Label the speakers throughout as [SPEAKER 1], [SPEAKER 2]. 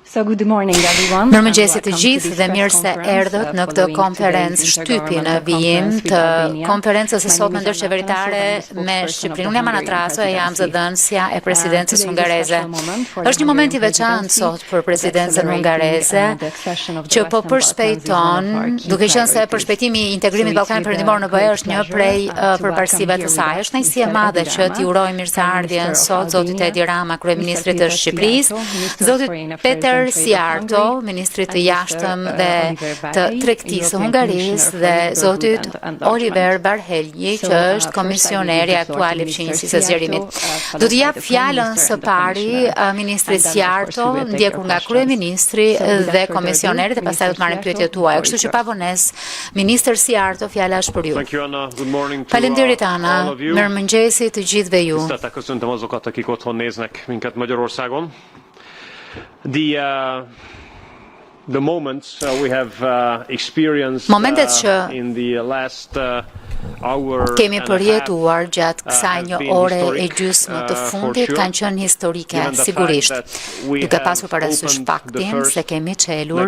[SPEAKER 1] Mirëmëngjesit të gjithë dhe mirë se erdhët në këtë konferencë shtypi në vijim të konferencës së sotme ndërqeveritare me Shqipërinë. Unë jam Ana Traso e jam zëdhënësja e presidencës hungareze. Është një moment i veçantë sot për presidencën hungareze që po përshpejton, duke qenë se përshpejtimi i integrimit Ballkanit Perëndimor në BE është një prej përparësive të saj. Është kënaqësi e madhe që t'ju uroj mirëseardhjen sot zotit Edi Rama, kryeministrit të Shqipërisë, zotit Peter Siarto, ministrit të jashtëm dhe të tregtisë së Hungarisë dhe zotit Oliver Barhelji, që është komisioneri aktual i fqinjësisë së zgjerimit. Do t'i jap fjalën së pari ministrit Siarto, ndjekur nga kryeministri dhe komisioneri, dhe pastaj do të marrim pyetjet tuaja. Kështu që pa vonesë, ministër Siarto, fjala është për ju. Faleminderit Ana, mirëmëngjesi të gjithëve ju.
[SPEAKER 2] Köszöntöm azokat, akik otthon néznek minket Magyarországon. The moments we have experienced in the last hour
[SPEAKER 1] kemi përjetuar gjatë kësaj një ore e gjysmë të fundit kanë qenë historike, sigurisht, duke pasur parasysh faktin se kemi çelur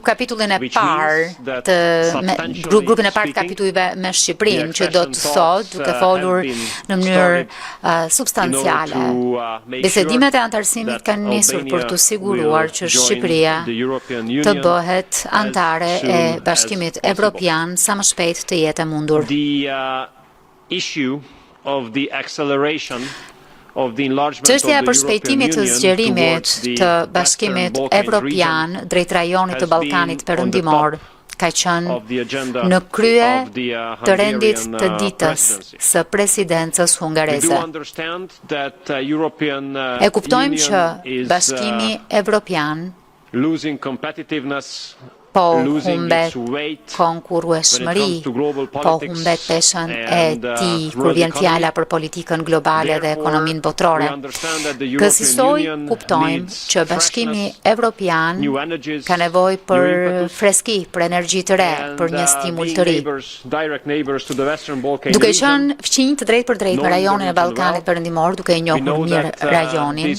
[SPEAKER 1] kapitullin e parë grupin e parë të kapitujve me Shqipërinë, që do të thotë, duke folur në mënyrë substanciale. Bisedimet e antarësimit kanë nisur për të siguruar që Shqipëria të bëhet antare e Bashkimit Evropian sa më shpejt të jetë e mundur. Çështja e përshpejtimit të zgjerimit të Bashkimit Evropian drejt rajonit të Ballkanit Perëndimor ka qenë në krye të rendit të ditës së presidencës hungareze. E kuptojmë që Bashkimi Evropian po humbet konkurrueshmëri, po humbet peshën e tij kur vjen fjala për politikën globale dhe ekonominë botërore. Kësaj kuptojmë që Bashkimi Evropian ka nevojë për freski, për energji të re, për një stimul të ri. Duke qenë fqinj të drejtë për drejtë me rajonin e Ballkanit Perëndimor, duke e njohur mirë rajonin,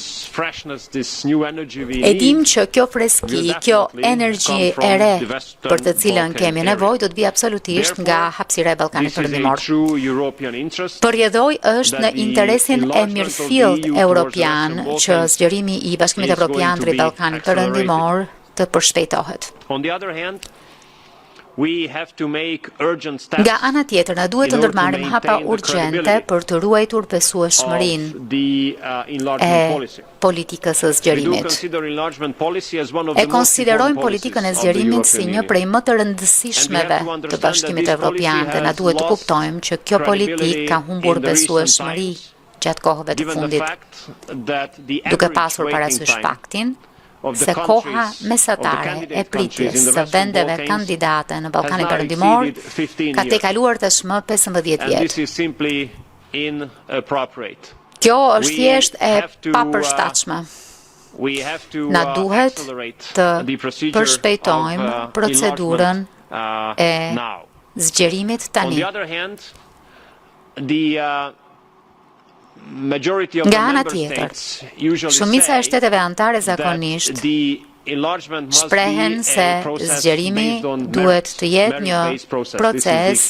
[SPEAKER 1] e dim që kjo freski, kjo energji e për të cilën kemi nevojë do të vijë absolutisht nga hapësira e Ballkanit Perëndimor. Përjedhoj është në interesin e mirëfillt europian që zgjerimi i Bashkimit Evropian drejt Ballkanit Perëndimor të përshpejtohet. Nga ana tjetër, na duhet të ndërmarrim hapa urgjente për të ruajtur besueshmërinë e politikës së zgjerimit. E konsiderojmë politikën e zgjerimit si një prej më të rëndësishmeve të Bashkimit Evropian dhe na duhet të kuptojmë që kjo politikë ka humbur besueshmëri gjatë kohëve të fundit, duke pasur parasysh faktin se koha mesatare e pritjes së vendeve kandidate në Ballkanin Perëndimor ka tejkaluar tashmë 15 vjet. Kjo është thjesht e papërshtatshme. Na duhet të përshpejtojmë procedurën e zgjerimit tani. Nga ana tjetër, shumica e shteteve anëtare zakonisht shprehen se zgjerimi duhet të jetë një proces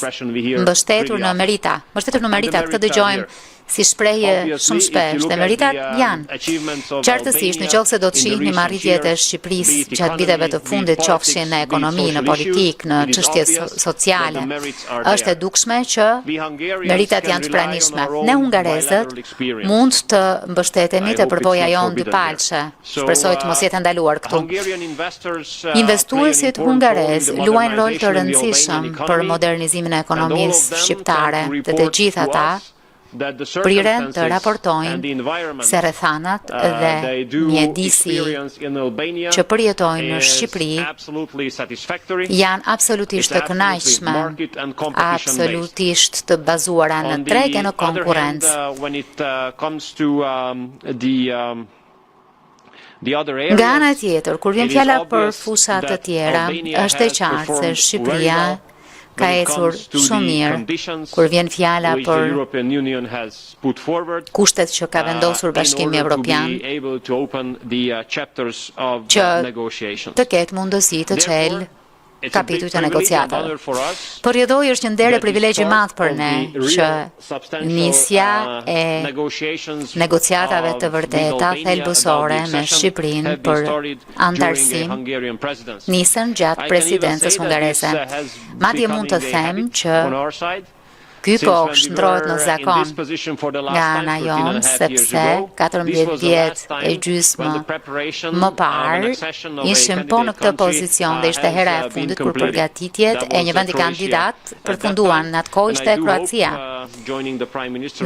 [SPEAKER 1] mbështetur në merita. Mbështetur në merita, këtë dëgjojmë si shprehje shumë shpesh, dhe meritat janë. Qartësisht, nëse do të shihnim arritjet e Shqipërisë gjatë viteve të fundit, qofshin në ekonomi, në politikë, në çështje sociale, është e dukshme që meritat janë të pranishme. Ne hungarezët mund të mbështetemi te përvoja jonë dypalçe. Shpresoj të mos jetë ndaluar këtu. Investuesit hungarez luajnë rol të rëndësishëm për modernizimin e ekonomisë shqiptare dhe të gjithë ata priren të raportojnë se rrethanat dhe mjedisi që përjetojnë në Shqipëri janë absolutisht të kënaqshme, absolutisht të bazuara në treg e në konkurrencë. Nga ana tjetër, kur vjen fjala për fusha të tjera, është e qartë se Shqipëria ka ecur shumë mirë kur vjen fjala për kushtet që ka vendosur Bashkimi Evropian që të ketë mundësi të çelë kapitujt e negociatave. Por rjedhoi është një nder e privilegj i madh për ne që nisja e negociatave të vërteta thelbësore me Shqipërinë për antarësim nisën gjatë presidencës hungareze. Madje mund të them që ky po shndrohet në zakon nga ana jonë, sepse 14 vjet e gjysmë më parë ishim po në këtë pozicion dhe ishte hera e fundit kur përgatitjet e një vendi kandidat përfunduan. Në atë kohë ishte Kroacia.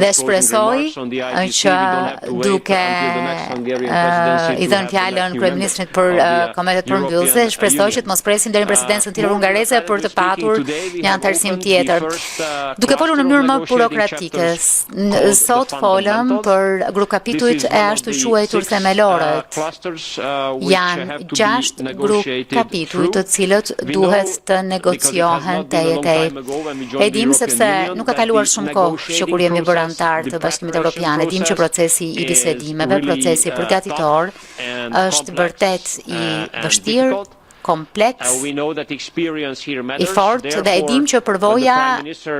[SPEAKER 1] Dhe shpresoj që duke i dhënë fjalën kryeministrit për komentet përmbyllëse, shpresoj që të mos presim deri në presidencën tjetër hungareze për të patur një antarësim tjetër. Duke folur në mënyrë më burokratike, sot folëm për grup kapitujt e ashtu quajtur themelorët. Janë 6 grup kapituj të cilët duhet të negociohen tej. E dim sepse nuk ka kaluar shumë kohë që kur jemi bërë antar të Bashkimit Evropian, e dim që procesi i bisedimeve, procesi përgatitor është vërtet i vështirë, kompleks, i fortë dhe e dim që përvoja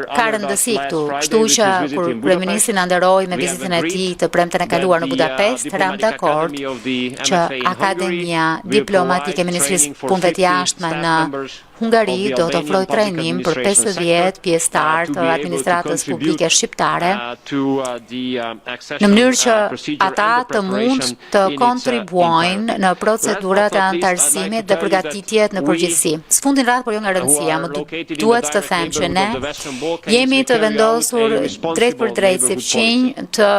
[SPEAKER 1] ka rëndësi këtu. Kështu që kur kryeministri na nderoi me vizitën e tij të premten e kaluar në Budapest, ram dakord që Akademia Diplomatike e Ministrisë Punëve të Jashtme në Hungari do të ofrojë trajnim për 50 pjesëtar të administratës publike shqiptare në mënyrë që ata të mund të kontribuojnë në procedurat e antarësimit dhe përgatitjet në përgjithësi. Sfundin radhë, por jo nga rëndësia, më duhet të them që ne jemi të vendosur drejt për drejt si fqinj të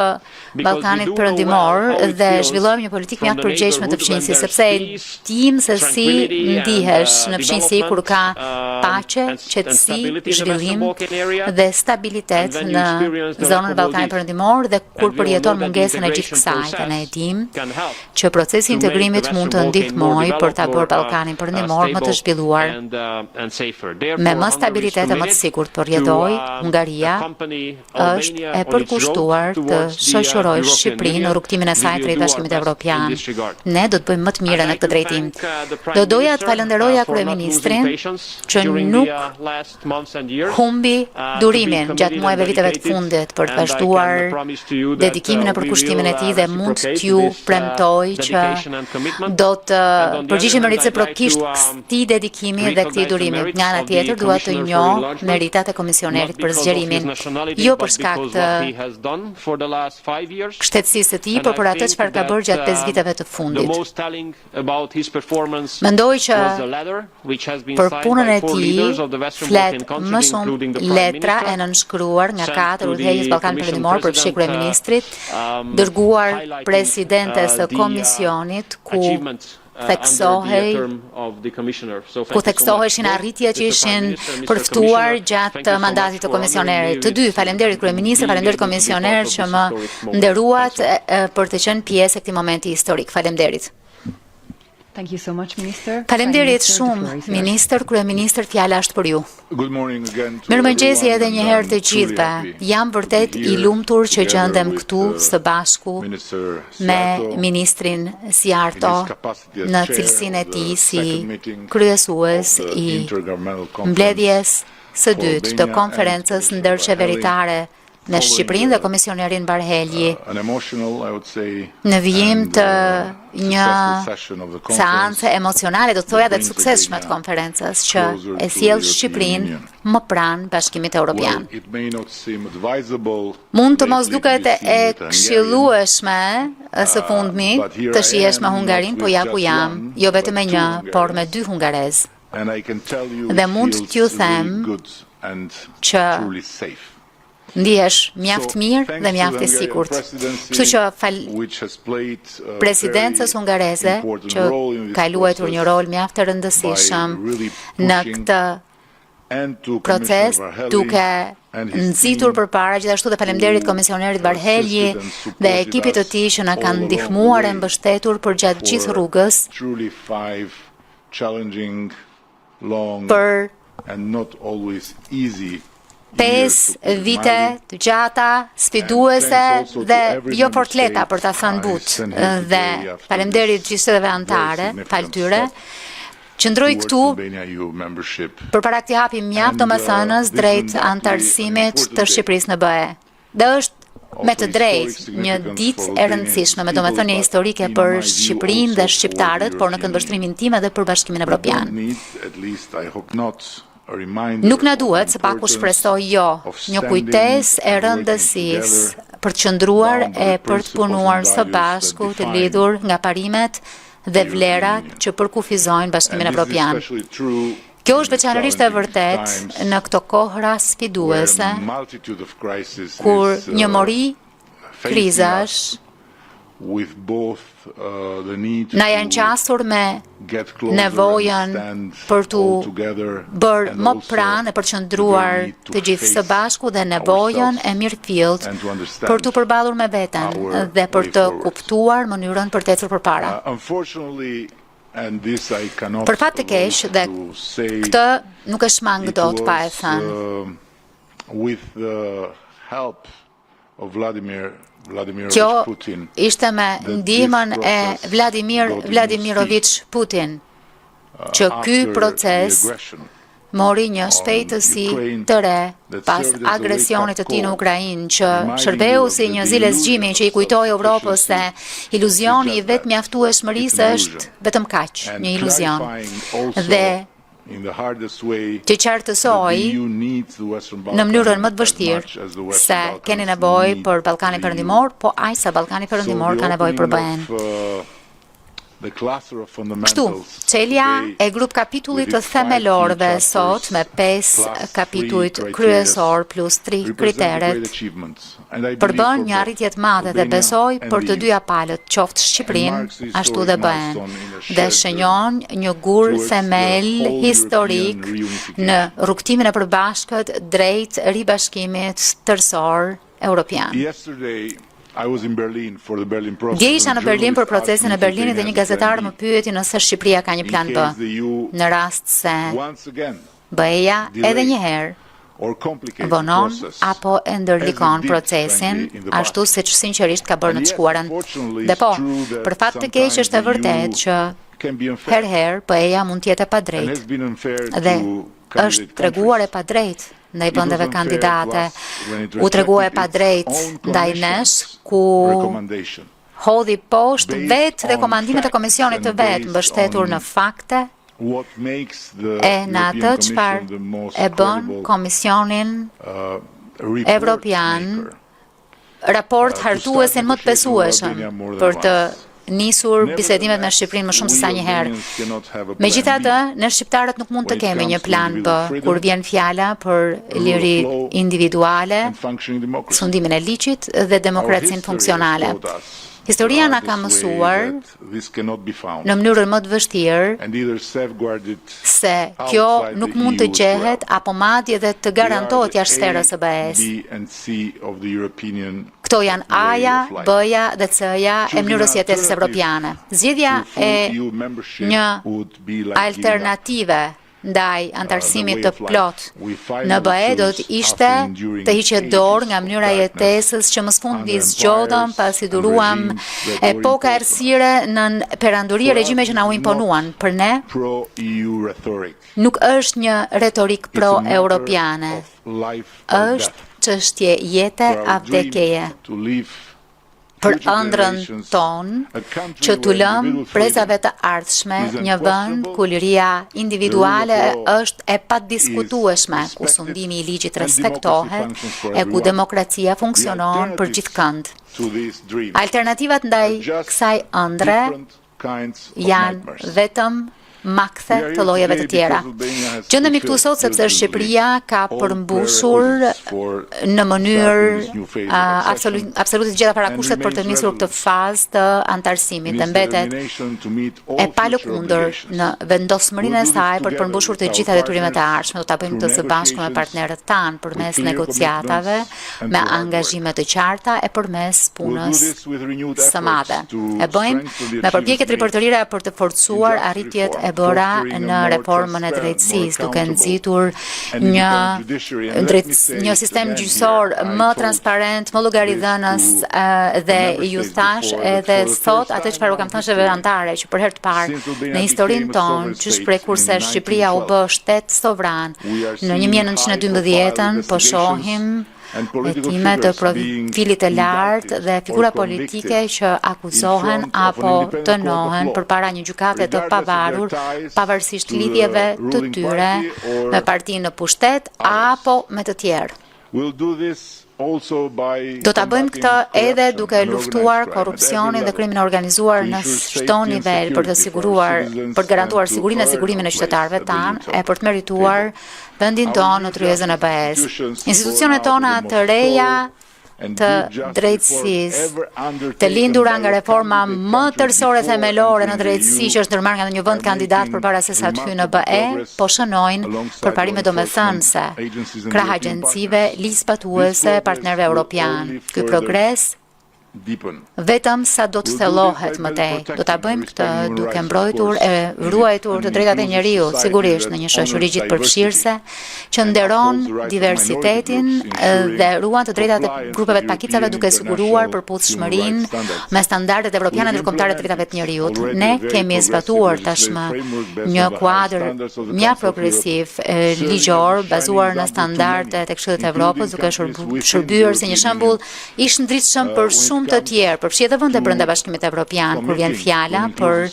[SPEAKER 1] Ballkanit Perëndimor dhe zhvillojmë një politikë mjaft përgjegjshme të fqinjësisë, sepse dim se si ndihesh në fqinjësi kur ka paqe, qetësi, zhvillim dhe stabilitet në zonën e Ballkanit Perëndimor dhe kur përjeton mungesën e gjithë kësaj. Dhe ne e dim që procesi i integrimit mund të ndihmojë për ta bërë Ballkanin Perëndimor më të zhvilluar me më stabilitet e më të sigurt. Por rjedhoi Hungaria është e përkushtuar të shoqërojë Shqipërinë në rrugtimin e saj drejt Bashkimit Evropian. Ne do të bëjmë më të mirën në këtë drejtim. Do doja të falenderoja kryeministrin që nuk humbi durimin gjatë muajve viteve të fundit për të vazhduar dedikimin e përkushtimin e tij dhe mund t'ju premtoj që do të përgjigjem reciprokisht këtij dedikimi dhe këtij durimi. Nga ana tjetër dua të njoh meritat e komisionerit për zgjerimin, jo për shkak të shtetësisë së tij, por për atë çfarë ka bërë gjatë 5 viteve të fundit. Mendoj që për punën e tij flet më shumë letra e nënshkruar nga 4 udhëheqës Ballkanit Perëndimor për fshi kryeministrit, dërguar presidentes së komisionit ku theksoheshin arritjet që ishin përftuar gjatë mandatit të komisionerit. Të dy, faleminderit kryeministër, faleminderit komisioner që më nderuat për të qenë pjesë e këtij momenti historik. Faleminderit. Faleminderit shumë, ministër, kryeministër, fjala është për ju. Mirëmëngjesi edhe një herë të gjithëve. Jam vërtet i lumtur që gjendem këtu së bashku me ministrin Siarto në cilësinë e tij si kryesues i mbledhjes së dytë të konferencës ndërqeveritare në Shqipërinë dhe komisionerin Barhelji në vijim të një seance emocionale, do të thoja dhe të suksesshme të konferencës që e sjell Shqipërinë më pranë Bashkimit Evropian. Mund të mos duket e këshillueshme së fundmi të shihesh me Hungarinë, po ja ku jam, jo vetëm me një, por me 2 hungarez. Dhe mund t'ju them që ndihesh mjaft mirë dhe mjaft e sigurt. Kështu që presidencës hungareze që ka luajtur një rol mjaft të rëndësishëm në këtë proces, duke nxitur përpara, gjithashtu dhe faleminderit komisionerit Barhelji dhe ekipit të tij që na kanë ndihmuar e mbështetur për gjatë gjithë rrugës për 5 vite të gjata, sfiduese dhe jo fort lehta për ta thënë butë. Dhe faleminderit gjithëve anëtare, fal tyre. Qëndroj këtu përpara këtij hapi mjaft domethënës drejt anëtarësimit të Shqipërisë në BE. Dhe është me të drejtë një ditë e rëndësishme, me domethënie historike për Shqipërinë dhe shqiptarët, por në këndvështrimin tim edhe për Bashkimin Evropian. Nuk na duhet, së paku shpresoj jo, një kujtesë e rëndësisë për të qëndruar e për të punuar së bashku të lidhur nga parimet dhe vlerat që përkufizojnë Bashkimin Evropian. Kjo është veçanërisht e vërtet në këto kohra sfiduese, kur një mori krizash na janë qasur me nevojën për të bërë më pranë e për qëndruar të gjithë së bashku dhe nevojën e mirëfillt për të përballur me veten dhe për të kuptuar mënyrën për të ecur përpara. Për fat të keq dhe këtë nuk e shmang dot pa e thënë. Kjo ishte me ndihmën e Vladimir Vladimirovich Putin, që ky proces mori një shpejtësi të re pas agresionit të tij në Ukrainë, që shërbeu si një zile zgjimi që i kujtoi Evropës se iluzioni i vetë mjaftueshmërisë është vetëm kaq, një iluzion. Dhe që qartësoj në mënyrën më të vështirë se keni nevojë për Ballkanin Perëndimor, po aq sa Ballkani Perëndimor ka nevojë për BE-n. Kështu, çelja e grup kapitullit të themelorëve sot me 5 kapitujt kryesor plus 3 kriteret përbën një arritje të madhe dhe besoj për të dyja palët, qoftë Shqipërinë ashtu dhe BE-n, dhe shënjon një gur themel historik në rrugtimin e përbashkët drejt ribashkimit tërësor europian. Dje isha në Berlin për procesin e Berlinit dhe një gazetar më pyeti nëse Shqipëria ka një plan B, në rast se BE-ja edhe një herë vonon apo e ndërlikon procesin, ashtu siç sinqerisht ka bërë në të shkuarën. Dhe po, për fat të keq është e vërtetë që herëherë BE-ja mund të jetë e padrejtë dhe është treguar e padrejtë ndaj vendeve kandidate, u tregua e padrejtë ndaj nesh, ku hodhi poshtë vetë rekomandimet e komisionit të vetë, mbështetur në fakte e në atë çfarë e bën Komisionin Evropian, raport hartuesin më të besueshëm për të nisur bisedimet me Shqipërinë më shumë se sa një herë. Megjithatë, ne shqiptarët nuk mund të kemi një plan B kur vjen fjala për liri individuale, sundimin e ligjit dhe demokracinë funksionale. Historia na ka mësuar në mënyrën më të vështirë se kjo nuk mund të gjehet apo madje dhe të garantohet jashtë sferës së BE-s. Këto janë A-ja, B-ja dhe C-ja e mënyrës jetesës evropiane. Zgjedhja e një alternative ndaj antarësimit të plot në BE do të ishte të hiqet dorë nga mënyra jetesës që më së fundi zgjodhëm pasi duruam epoka errësire në peranduri e regjime që na u imponuan. Për ne nuk është një retorik pro-europiane, është çështje jete a vdekjeje. Për ëndrrën tonë që t'u lëm prezave të ardhshme një vend ku liria individuale është e padiskutueshme, ku sundimi i ligjit respektohet e ku demokracia funksionon për gjithëkënd. Alternativat ndaj kësaj ëndre janë vetëm makthe të llojeve të tjera. Gjendemi këtu sot sepse Shqipëria ka përmbushur në mënyrë absolute të gjitha parakushtet për të nisur këtë fazë të antarësimit dhe mbetet e palëkundër në vendosmërinë e saj për të përmbushur të gjitha detyrimet e ardhshme. Do ta bëjmë këtë së bashku me partnerët tanë përmes negociatave, me angazhime të qarta e përmes punës së madhe. E bëjmë me përpjekje ripërtërire për të forcuar arritjet e bëra në reformën e drejtësisë, duke nxitur një sistem gjyqësor më transparent, më llogaridhënës dhe ju thash edhe sot atë çfarë kam thënë sheve antare që për herë të parë në historinë tonë që shprekur se Shqipëria u bë shtet sovran në 1912 po shohim hetime të profilit të lartë dhe figura politike që akuzohen apo dënohen përpara një gjykate të pavarur, pavarësisht lidhjeve të tyre me partinë në pushtet apo me të tjerë. Do ta bëjmë këtë edhe duke luftuar korrupsionin dhe krimin e organizuar në çdo nivel për të garantuar sigurinë e sigurimin e qytetarëve tanë e për të merituar vendin tonë në tryezën e BE-s. Institucionet tona të reja të drejtësisë, të lindura nga reforma më tërësore themelore në drejtësi që është ndërmarrë nga një vend kandidat përpara se sa të hyjë në BE, po shënojnë përparime domethënëse, krah agjencive, ligjzbatuese, partnerëve evropian. Ky progres vetëm sa do të thellohet më tej. Do ta bëjmë këtë duke mbrojtur e ruajtur të drejtat e njeriut, sigurisht në një shoqëri gjithëpërfshirëse që nderon diversitetin dhe ruan të drejtat e grupeve të pakicave duke siguruar përputhshmërinë me standardet evropiane ndërkombëtare të drejtave të njeriut. Ne kemi zbatuar tashmë një kuadër mjaft progresiv ligjor bazuar në standardet e Këshillit të Evropës, duke shërbyer si një shembull i shëndritshëm për shumë të tjerë, përfshi edhe vende brenda Bashkimit Evropian, kur vjen fjala për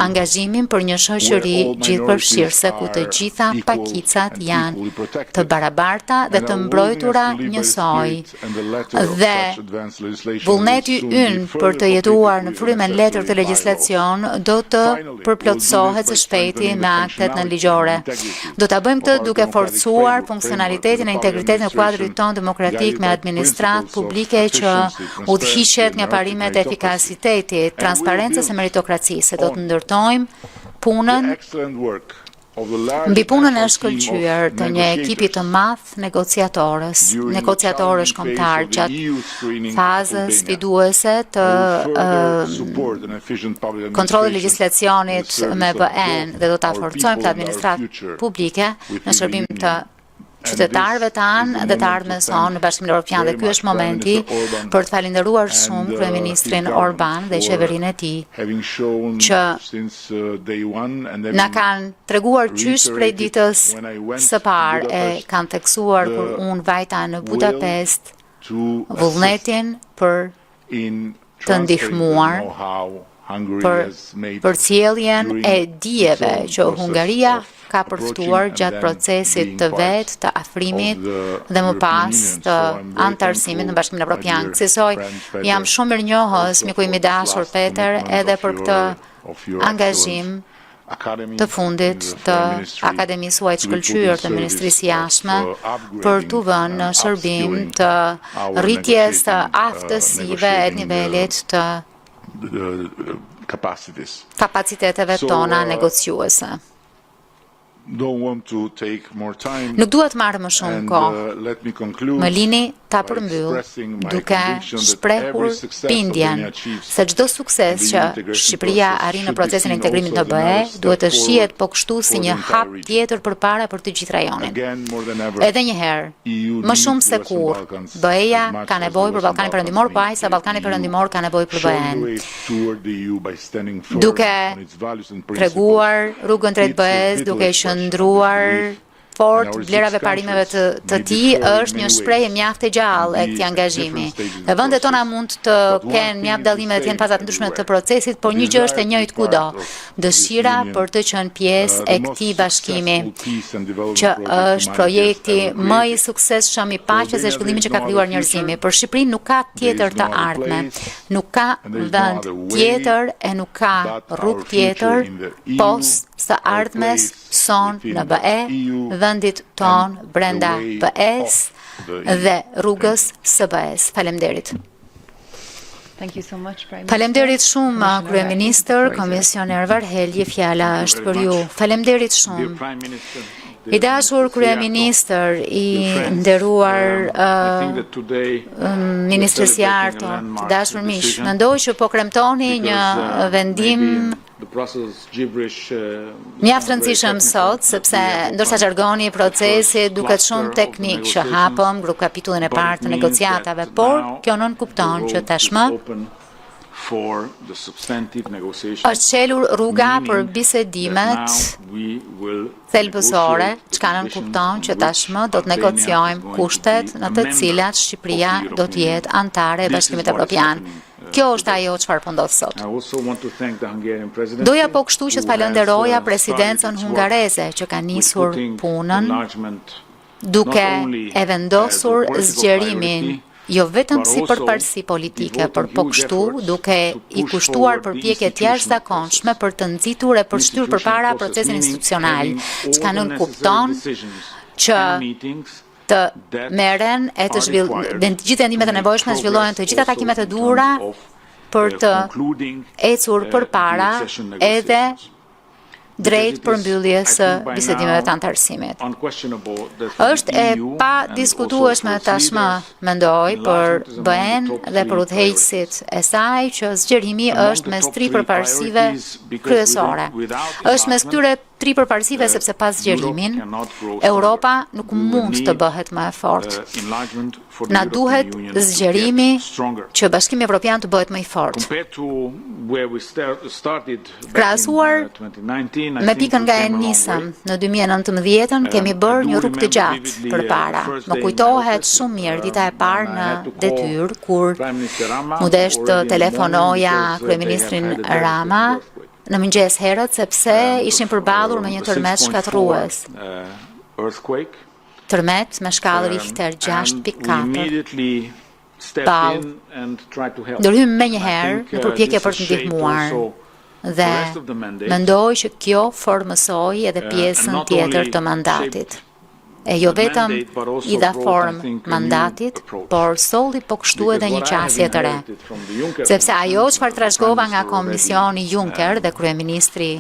[SPEAKER 1] angazhimin për një shoqëri gjithëpërfshirëse ku të gjitha pakicat janë të barabarta dhe të mbrojtura njësoj. Dhe vullneti ynë për të jetuar në frymën letër të legjislacion do të përplotësohet së shpejti me aktet nënligjore. Do ta bëjmë këtë duke forcuar funksionalitetin e integritetin e kuadrit tonë demokratik me administratë publike që udhëhiqet nga parimet e efikasitetit, transparencës e meritokracisë. Do të ndërtojmë punën mbi punën e shkëlqyer të një ekipi të madh negociatorësh kombëtar gjatë fazës sfiduese të kontrollit legjislacionit me BE-n dhe do ta forcojmë të administratë publike në shërbim të qytetarëve tanë dhe të ardhmes sonë në Bashkimin Evropian dhe ky është momenti për të falendëruar shumë kryeministrin Orban dhe qeverinë e tij që na kanë treguar qysh prej ditës së parë e kanë theksuar kur unë vajta në Budapest vullnetin për të ndihmuar për ciljen e dijeve që Hungaria ka përftuar gjatë procesit të vet të afrimit dhe më pas të antarësimit në Bashkimin Evropian. Kësaj jam shumë mirënjohës miku im i dashur Peter edhe për këtë angazhim të fundit të Akademisë huaj të shkëlqyer të Ministrisë së Jashtme për t'u vënë në shërbim të rritjes të aftësive e nivelit të kapaciteteve tona negociuese. Nuk duhet marrë më shumë kohë. Më lini ta përmbyll duke shprehur bindjen se çdo sukses që Shqipëria arrin në procesin e integrimit në BE duhet të shihet po kështu si një hap tjetër përpara për të gjithë rajonin. Edhe një herë, më shumë se kur, BE-ja ka nevojë për Ballkanin Perëndimor, po aq sa Ballkani Perëndimor ka nevojë për BE-n. Duke treguar rrugën drejt BE-s, duke qëndruar fort vlerave parimeve të tij është një shprehje mjaft e gjallë e këtij angazhimi. Dhe vendet tona mund të kenë mjaft dallime dhe të jenë faza të ndryshme të procesit, por një gjë është e njëjtë kudo. Dëshira për të qenë pjesë e këtij bashkimi, që është projekti më i suksesshëm i paqes dhe zhvillimit që ka krijuar njerëzimi. Për Shqipërinë nuk ka tjetër të ardhme, nuk ka vend tjetër e nuk ka rrugë tjetër post së ardhmes son në BE, vendit ton brenda BE-s dhe rrugës së BE-s. Faleminderit. Faleminderit shumë, Kryeministër, Komisioner Varhelje, fjala është për ju. Faleminderit shumë. I dashur Kryeministër, i nderuar Ministrës së Artë, të dashur miq, mendoj që po kremtoni një vendim Mjaft rëndësishëm sot, sepse ndërsa jargoni i procesit duket shumë teknik që hapëm grup kapitullin e parë të negociatave, por kjo nën kupton që tashmë është qelur rruga për bisedimet thelbësore, çka nën kupton që tashmë do të negociojmë kushtet në të cilat Shqipëria do të jetë antare e Bashkimit Evropian. Kjo është ajo çfarë po ndodh sot. Doja po kështu që të falenderoja presidencën hungareze që ka nisur punën duke e vendosur zgjerimin jo vetëm si përparësi politike, por po kështu duke i kushtuar përpjekje të jashtëzakonshme për të nxitur e përshtyr përpara procesin institucional, çka nën kupton që të merren e të gjithë vendimet e nevojshme të zhvillohen të gjitha takimet e duhura për të ecur përpara edhe drejt përmbylljes së bisedimeve të antarësimit. Është e pa diskutueshme tashmë, mendoj, për BE-n dhe për udhëheqësit e saj që zgjerimi është mes tri përparësive kryesore. Është mes këtyre tri përparësive sepse pas zgjerimin, Europa nuk mund të bëhet më e fortë. Na duhet zgjerimi që Bashkimi Evropian të bëhet më i fortë. Krahasuar me pikën nga e nisëm në 2019 kemi bërë një rrugë të gjatë përpara. Më kujtohet shumë mirë dita e parë në detyrë kur mu desh të telefonoja kryeministrin Rama në mëngjes herët sepse ishim përballur me një tërmet shkatërrues. Tërmet me shkallë Richter 6.4. Ndërhym menjëherë në përpjekje për të ndihmuar dhe mendoj që kjo formësoi edhe pjesën tjetër të mandatit. E jo vetëm i dha formë mandatit, por solli po kështu edhe një qasje të re. Sepse ajo çfarë trashëgova nga Komisioni Juncker dhe kryeministri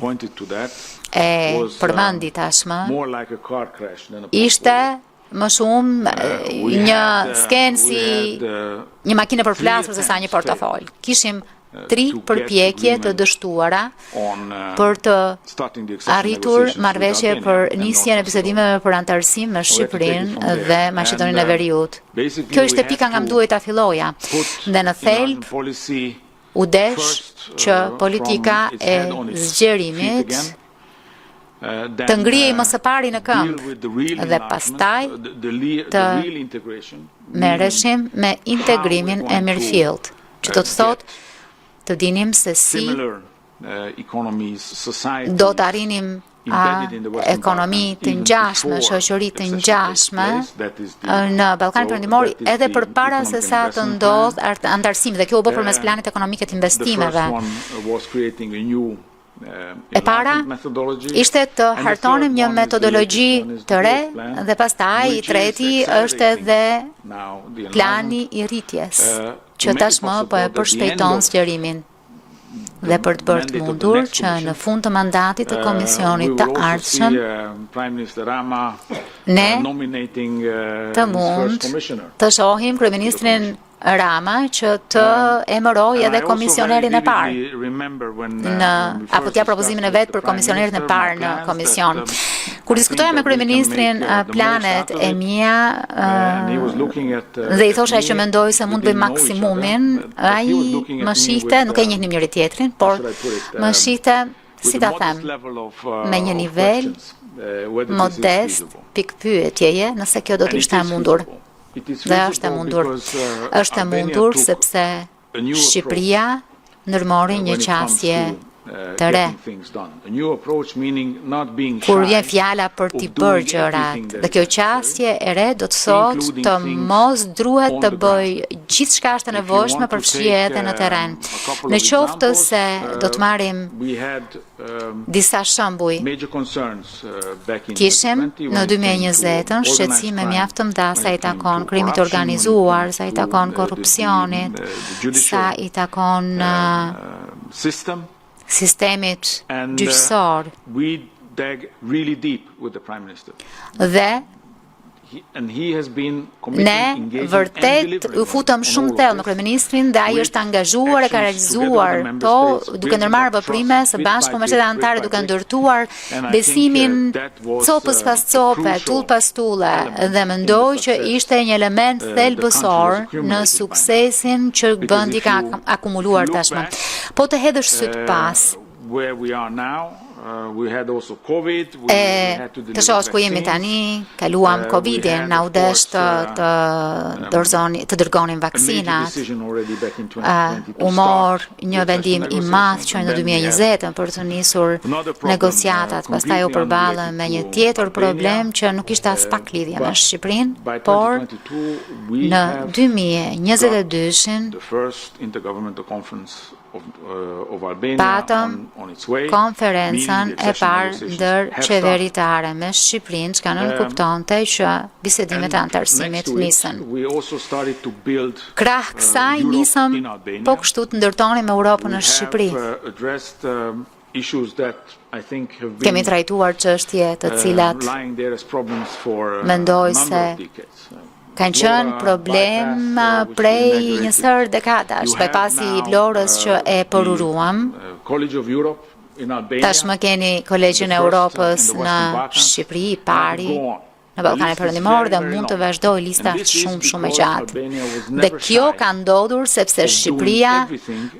[SPEAKER 1] e përmendi tashmë, ishte më shumë një skenë si një makinë për plasur se sa një portofol. Kishim tri përpjekje të dështuara për të arritur marrëveshje për nisjen e bisedimeve për antarësim me Shqipërinë dhe Maqedoninë e Veriut. Kjo ishte pika nga më duhej ta filloja. Dhe në thelb u desh që politika e zgjerimit të ngrihej më së pari në këmbë dhe pastaj të merreshim me integrimin e mirëfillt, që do të thotë të dinim se si do të arrinim ekonomi të ngjashme, shoqëri të ngjashme në Ballkanin Perëndimor edhe përpara se sa të ndodhë antarësimi, dhe kjo u bë përmes planit ekonomik të investimeve. E para ishte të hartonim një metodologji të re dhe pastaj i treti është edhe plani i rritjes, që tashmë po e përshpejton zgjerimin dhe për të bërë të mundur që në fund të mandatit të komisionit të ardhshëm ne të mund të shohim kryeministrin Rama që të emëroj edhe komisionerin e parë apo t'ja propozimin e vet për komisionerin e parë në komision. Kur diskutoja me kryeministrin planet e mia dhe i thosha që mendoj se mund të bëj maksimumin, ai më shihte, nuk e njihnim njëri tjetrin, por më shihte, si ta them, me një nivel modest pikpyetjeje nëse kjo do të ishte e mundur. Dhe është e mundur sepse Shqipëria ndërmori një qasje të re. Kur vjen fjala për t'i bërë gjërat, dhe kjo qasje e re do të thotë të mos druhet të bëj gjithçka është e nevojshme për fshije në terren. Në qoftë se do të marrim disa shembuj, kishim në 2020 shqetësime mjaft të mëdha sa i takon krimit organizuar, sa i takon korrupsionit, sa i takon sistemit gjyqësor. Dhe Ne vërtet u futëm shumë thellë me kryeministrin dhe ai është angazhuar e ka realizuar to duke ndërmarrë veprime së bashku me shtetet anëtare duke ndërtuar besimin copës pas cope, tull pas tulle dhe mendoj që ishte një element thelbësor në suksesin që vendi ka akumuluar tashmë. Po të hedhësh syt pas. Të shohësh ku jemi tani, kaluam Covidin, na u desh të dërgonin vaksinat, u mor një vendim i madh që në 2020 për të nisur negociatat, pastaj u përballëm me një tjetër problem që nuk ishte as pak lidhje me Shqipërinë, por në 2022-shin patëm konferencën e parë ndër qeveritare me Shqipërinë, që kanë kuptonte që bisedimet e antarësimit nisën. Krah kësaj nisëm po kështu të ndërtonim Europën në Shqipëri. Kemi trajtuar çështje të cilat mendoj se kanë qenë problem prej një sër dekadash, pasi i Vlorës që e përuruam. Tashmë keni Kolegjin e Europës në Shqipëri, pari në Ballkanin Perëndimor dhe mund të vazhdoj lista shumë e gjatë. Dhe kjo ka ndodhur sepse Shqipëria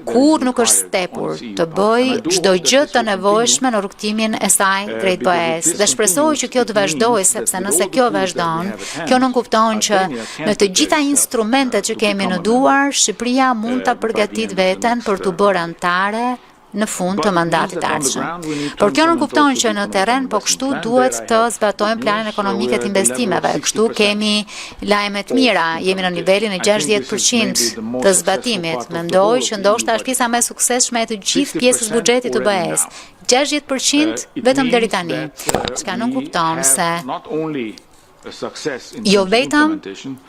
[SPEAKER 1] kur nuk është stepur të bëj çdo gjë të nevojshme në rrugtimin e saj drejt BE-s. Dhe shpresoj që kjo të vazhdojë, sepse nëse kjo vazhdon, kjo nuk kupton që në të gjitha instrumentet që kemi në duar, Shqipëria mund ta përgatitë veten për të bërë anëtare në fund të mandatit ardhshëm. Por kjo nuk kupton që në terren po kështu duhet të zbatojmë planin ekonomik të investimeve. Kështu kemi lajme të mira, jemi në nivelin e 60% të zbatimit. Mendoj që ndoshta është pjesa më e suksesshme e të gjithë pjesës buxhetit të BE-s. 60% vetëm deri tani. Çka nuk kupton se jo vetëm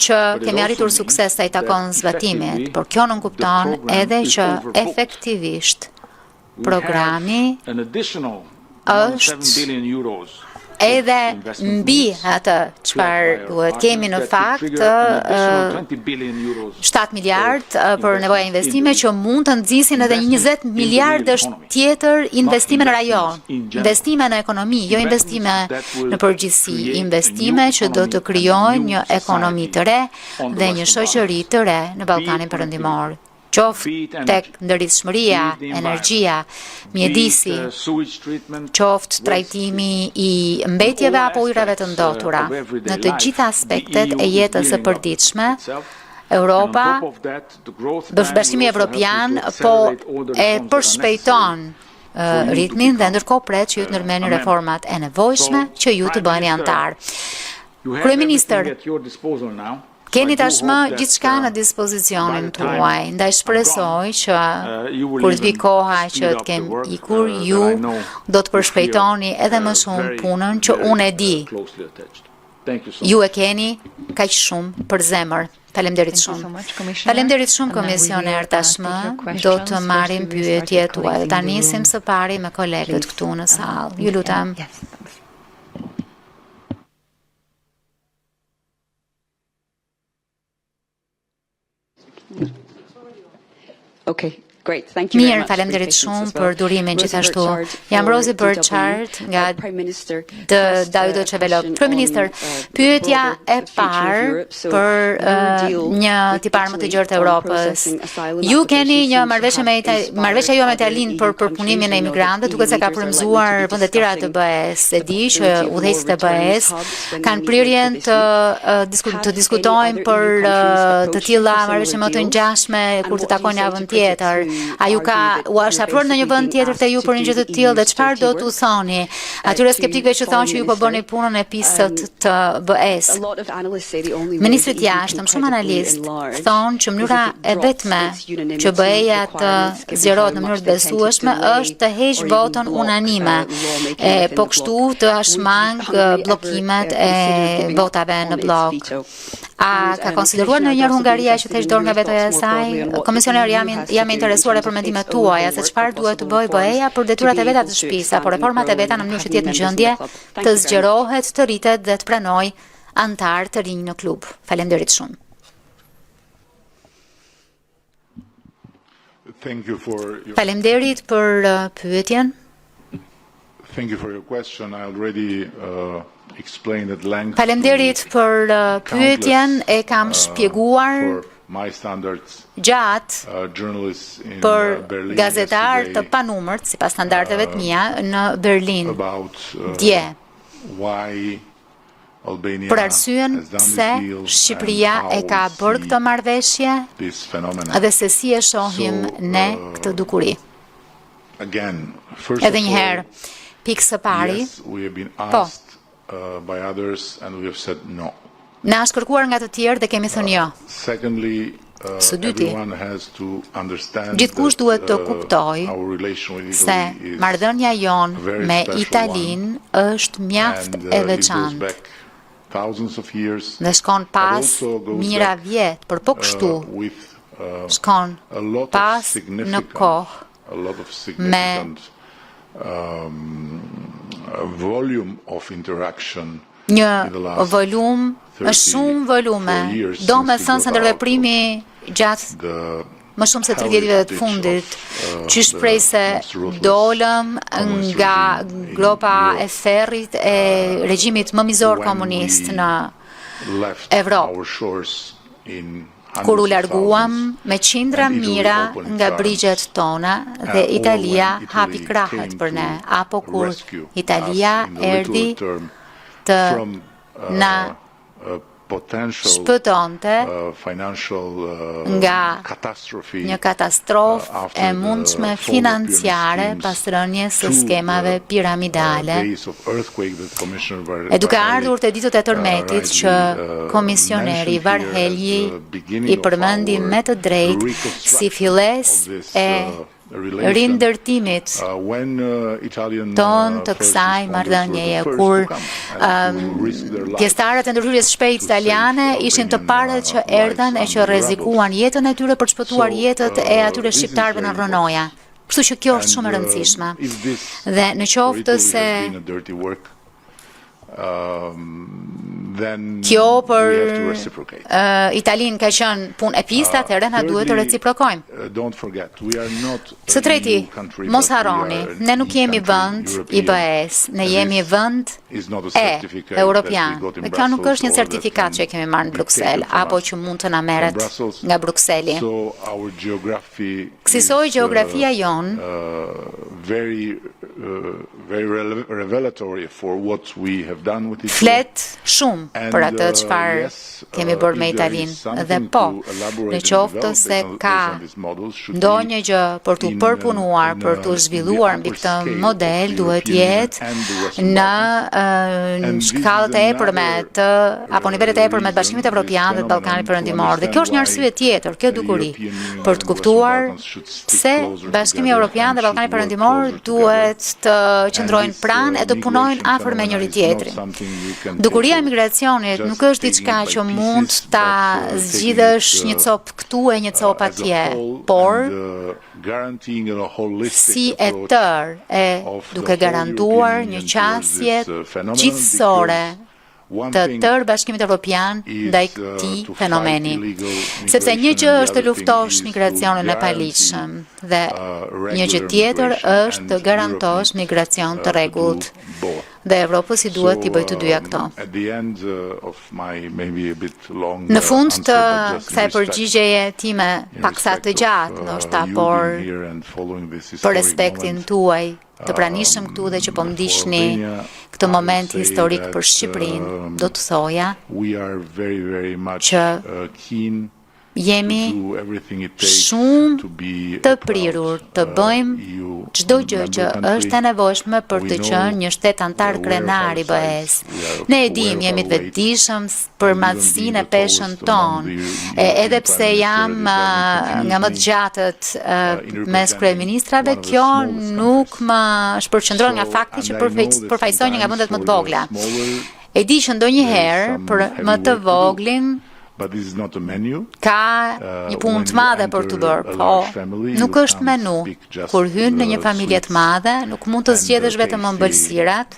[SPEAKER 1] që kemi arritur sukses sa i takon zbatimit, por kjo nuk kupton edhe që efektivisht programi është edhe mbi atë çfarë duhet. Kemi në fakt 7 miliard për nevoja investime që mund të nxisin edhe 20 miliardësh tjetër investime në rajon, investime në ekonomi, jo investime në përgjithësi, investime që do të krijojnë një ekonomi të re dhe një shoqëri të re në Ballkanin Perëndimor. Qoftë tek ndërlidhshmëria, energjia, mjedisi, qoftë trajtimi i mbetjeve apo ujrave të ndotura. Në të gjitha aspektet e jetës së përditshme, Europa, Bashkimi Evropian, po e përshpejton ritmin dhe ndërkohë pret që ju të ndërmerrni reformat e nevojshme që ju të bëheni antar. Kryeministër, keni tashmë gjithçka në dispozicionin tuaj, ndaj shpresoj që kur të vi koha që të kem ikur, ju do të përshpejtoni edhe më shumë punën që unë e di. Ju e keni kaq shumë për zemër. Faleminderit shumë. Faleminderit shumë komisioner, tashmë do të marrim pyetjet tuaja. Ta nisim së pari me kolegët këtu në sallë. Ju lutem. Mirë, faleminderit shumë për durimin gjithashtu. Jam Rosie Burchard nga Deutsche Welle. Kryeministër, pyetja e parë për një tipar më të gjerë të Europës. Ju keni një marrëveshje jo me Italinë për përpunimin e imigrantëve, duke se ka frymëzuar vende të tjera të BE-s. E di që udhëheqësit e BE-s kanë prirjen të diskutojnë për të tilla marrëveshje më të ngjashme kur të takojnë javën tjetër. A ju u është afruar në një vend tjetër te ju për një gjë të tillë dhe çfarë do t'u thoni atyre skeptikëve që thonë që ju po bëni punën e pisët të BE-s? Ministrit jashtëm, shumë analistë thonë që mënyra e vetme që BE-ja të zgjerohet në mënyrë të besueshme është të heqë votën unanime, po kështu të shmang bllokimet e votave në blok. A ka konsideruar ndonjëherë Hungaria që të heqë dorë nga vetoja e saj? Komisioner, jam e interesuar për mendimet tuaja se çfarë duhet të bëjë BE-ja për detyrat e veta të shtëpisë apo reformat e veta në mënyrë që të jetë në gjendje të zgjerohet, të rritet dhe të pranojë antar të rinj në klub. Faleminderit shumë. Faleminderit për pyetjen. Faleminderit për pyetjen, e kam shpjeguar gjatë për gazetar të panumërt, sipas standardeve të mia, në Berlin dje. Për arsyen pse Shqipëria e ka bërë këtë marrëveshje dhe se si e shohim ne këtë dukuri. Edhe një herë, pikë së pari, po, na është kërkuar nga të tjerë dhe kemi thënë jo. Së dyti, gjithkush duhet të kuptojë se marrëdhënia jonë me Italinë është mjaft e veçantë dhe shkon pas mira vjet, por po kështu shkon pas në kohë me një volum, shumë volume, do me thënë se ndërveprimi gjatë më shumë se 30 viteve të fundit, që shprej se dolëm nga gropa e ferrit e regjimit më mizor komunist në Evropë, kur u larguam me qindra mira nga brigjet tona dhe Italia hapi krahët për ne, apo kur Italia erdhi të na shpëtonte nga një katastrofë e mundshme financiare pas rënies së skemave piramidale. E duke ardhur te ditët e tërmetit që komisioneri Varhelyi i përmendi me të drejtë si fillesë e rindërtimit ton të kësaj marrëdhënieje, kur pjesëtarët e ndërhyrjes shpejt italiane ishin të parët që erdhën e që rrezikuan jetën e tyre për të shpëtuar jetët e atyre shqiptarëve në rronoja. Kështu që kjo është shumë e rëndësishme. Dhe në qoftë se kjo për Italinë ka qenë punë e pistë, atëherë na duhet të reciprokojmë. Së treti, mos harroni, ne nuk jemi vend i BE-s, ne jemi vend europian. Dhe kjo nuk është një certifikat që kemi marrë në Bruksel, apo që mund të na merret nga Brukseli. Kësaj gjeografia jon flet shumë për atë çfarë kemi bërë me Italinë, dhe po, në qoftë se ka ndonjë gjë për t'u përpunuar, për t'u zhvilluar mbi këtë model, duhet jetë në shkallët e epërmet apo nivelet e epërmet të Bashkimit Evropian dhe të Ballkanit Perëndimor. Dhe kjo është një arsye tjetër, kjo dukuri, për të kuptuar pse Bashkimi Evropian dhe Ballkani Perëndimor duhet të qëndrojnë pranë e të punojnë afër me njëri tjetrin. Dukuria e migracionit nuk është diçka që mund ta zgjidhësh një copë këtu e një copë atje, por si e tërë e duke garantuar një qasje gjithësore të tërë Bashkimit Evropian ndaj këtij fenomeni. Sepse një gjë është të luftosh migracionin e paligjshëm dhe një gjë tjetër është të garantosh migracion të rregullt. Dhe Evropës i duhet t'i bëjë të dyja këto. Në fund të kësaj përgjigjeje time paksa të gjatë, ndoshta, por për respektin tuaj të pranishëm këtu dhe që po ndiqni këtë moment historik për Shqipërinë, do të thoja që jemi shumë të prirur të bëjmë çdo gjë që është e nevojshme për të qenë një shtet antar krenar i BE-s. Ne e dim, jemi të vetëdijshëm për madhësinë e peshën tonë, edhe pse jam nga më të gjatët mes kryeministrave, kjo nuk më shpërqendron nga fakti që përfaqësoj një nga vendet më të vogla. E di që ndonjëherë për më të voglin Ka një punë të madhe për të bërë, po nuk është menu. Kur hyn në një familje të madhe, nuk mund të zgjedhësh vetëm ëmbëlsirat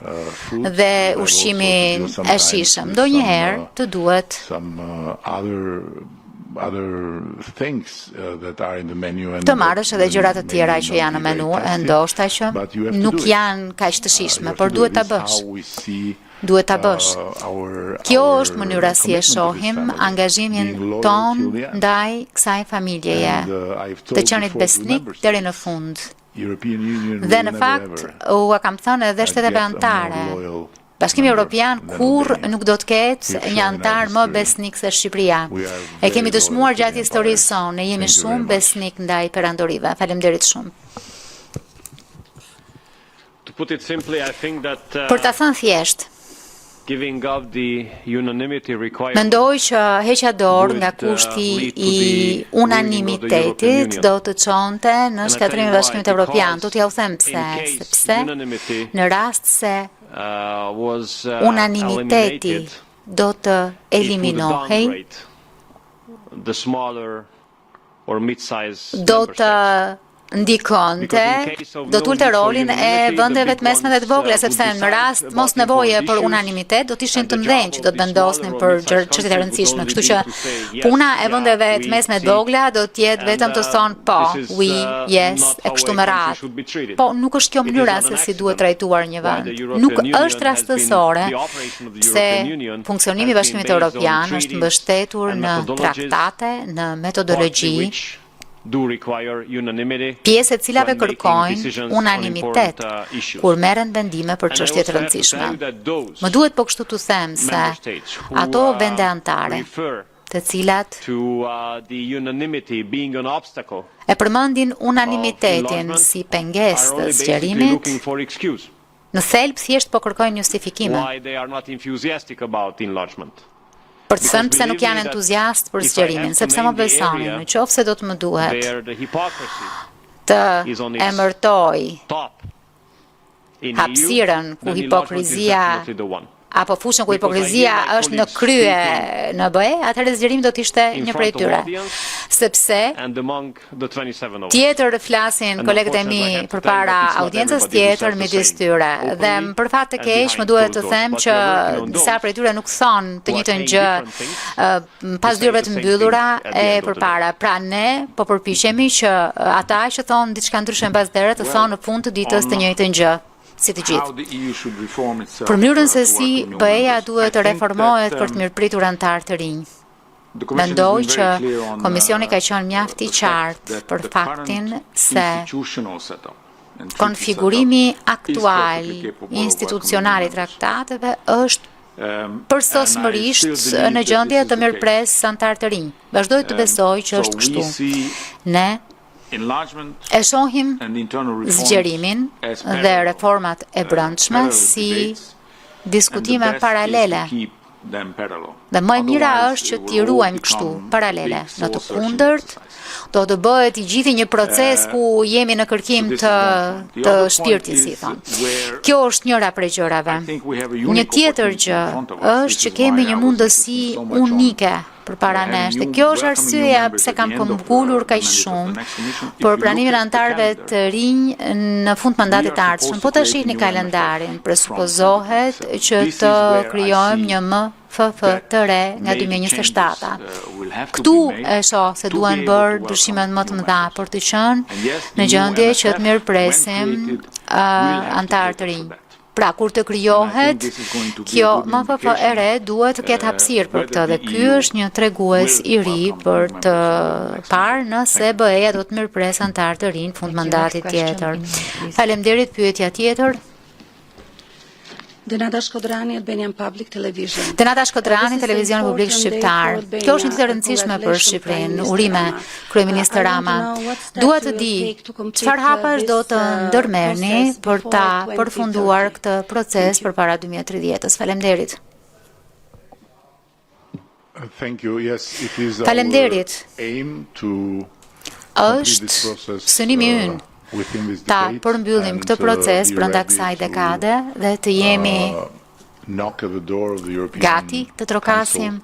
[SPEAKER 1] dhe ushqimin e shijshëm. Ndonjëherë të duhet të marrësh edhe gjërat të tjera që janë në menu, e ndoshta që nuk janë kaq të shijshme, por duhet ta bësh. Duhet ta bësh. Kjo është mënyra si e shohim angazhimin ton ndaj kësaj familjeje, të qenit besnik deri në fund. Dhe në fakt, u kam thënë edhe shteteve anëtare. Bashkimi Evropian kur nuk do të ketë një antar më besnik se Shqipëria. E kemi dëshmuar gjatë historisë sonë, ne jemi shumë besnik ndaj perandorive. Faleminderit shumë. Për ta thënë thjesht, mendoj që heqja dorë nga kushti I unanimitetit do të çonte në shkatrimin e Bashkimit Evropian. Do t'ja u them pse, sepse në rast se unanimiteti do të eliminohej, do të ndikonte, do t'ulte rolin e vendeve të mesme dhe të vogla, sepse në rast mos nevoje për unanimitet, do t'ishin të mëdhenj që do të vendosnin për çështje të rëndësishme. Kështu që puna e vendeve të mesme dhe të vogla do t'jetë vetëm të thonë po, oui, yes, e kështu me radhë. Po nuk është kjo mënyra se si duhet trajtuar një vend. Nuk është rastësore se funksionimi I Bashkimit Evropian është mbështetur në traktate, në metodologji, pjesë e cilave kërkojnë unanimitet kur merren vendime për çështje të rëndësishme. Më duhet po kështu të them se ato vende anëtare, të cilat e përmendin unanimitetin si pengesë të zgjerimit, në thelb thjesht po kërkojnë justifikime. Për të thënë pse nuk janë entuziast për zgjerimin, sepse më besoni, në qoftë se do të më duhet të emërtoj hapësirën ku hipokrizia apo fushën ku hipokrizia është në krye në BE, atëherë zgjerimi do të ishte një prej tyre. Sepse tjetër flasin kolegët e mi përpara audiencës tjetër midis tyre. Dhe për fat të keq më duhet të them që disa prej tyre nuk thonë të njëjtën gjë pas dyrave të mbyllura e përpara. Pra ne po përpiqemi që ata që thonë diçka ndryshe mbas dere të thonë në fund të ditës të njëjtën gjë. Si të gjithë. Për mënyrën se si BE-ja duhet të reformohet për të mirëpritur anëtar të rinj. Mendoj që Komisioni ka qenë mjaft I qartë për faktin se konfigurimi aktual institucional I traktateve është përsosmërisht në gjendje të mirëpres anëtar të rinj. Vazhdoj të besoj që është kështu. Ne e shohim zgjerimin dhe reformat e brendshme si diskutime paralele. Dhe më e mira është që t'i ruajmë kështu, paralele. Në të kundërt, do të bëhet I gjithë një proces ku jemi në kërkim të shpirtit, si thonë. Kjo është njëra prej gjërave. Një tjetër gjë është që kemi një mundësi unike përpara nesh. Dhe kjo është arsyeja pse kam këmbgulur kaq shumë për pranimin e anëtarëve të rinj në fund mandatit të ardhshëm. Po ta shihni kalendarin, presupozohet që të krijojmë një MFF të re nga 2027. Këtu e shoh se duhen bërë ndryshimet më të mëdha për të qenë në gjendje që të mirëpresim anëtarë të rinj. Pra, kur të krijohet, kjo MFF e re duhet të ketë hapësirë për këtë dhe ky është një tregues I ri për të parë nëse BE-ja do të mirëpresë anëtar të rinj fund mandatit tjetër. Faleminderit, pyetja tjetër.
[SPEAKER 3] Denata Shkodrani, Albanian Public Television.
[SPEAKER 1] Denata Shkodrani, Televizioni Publik Shqiptar. Kjo është një të rëndësishme për Shqipërinë. Urime, Kryeminist Rama. Dua të di çfarë hapash do të ndërmerrni për ta përfunduar këtë proces përpara 2030-s. Faleminderit. Faleminderit. Është synimi ynë ta përmbyllim këtë proces brenda kësaj dekade dhe të jemi gati të trokasim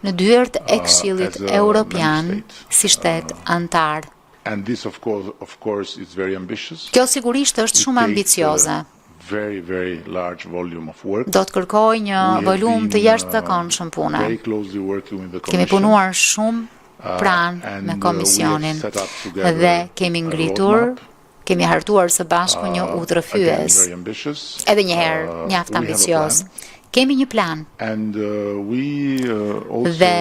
[SPEAKER 1] në dyert e Këshillit Evropian si shtet antar. Kjo sigurisht është shumë ambicioze. Do të kërkoj një volum të jashtëzakonshëm pune. Kemi punuar shumë pranë me komisionin dhe kemi hartuar së bashku një udhërrëfyes, edhe një herë mjaft ambicioz. Kemi një plan. Dhe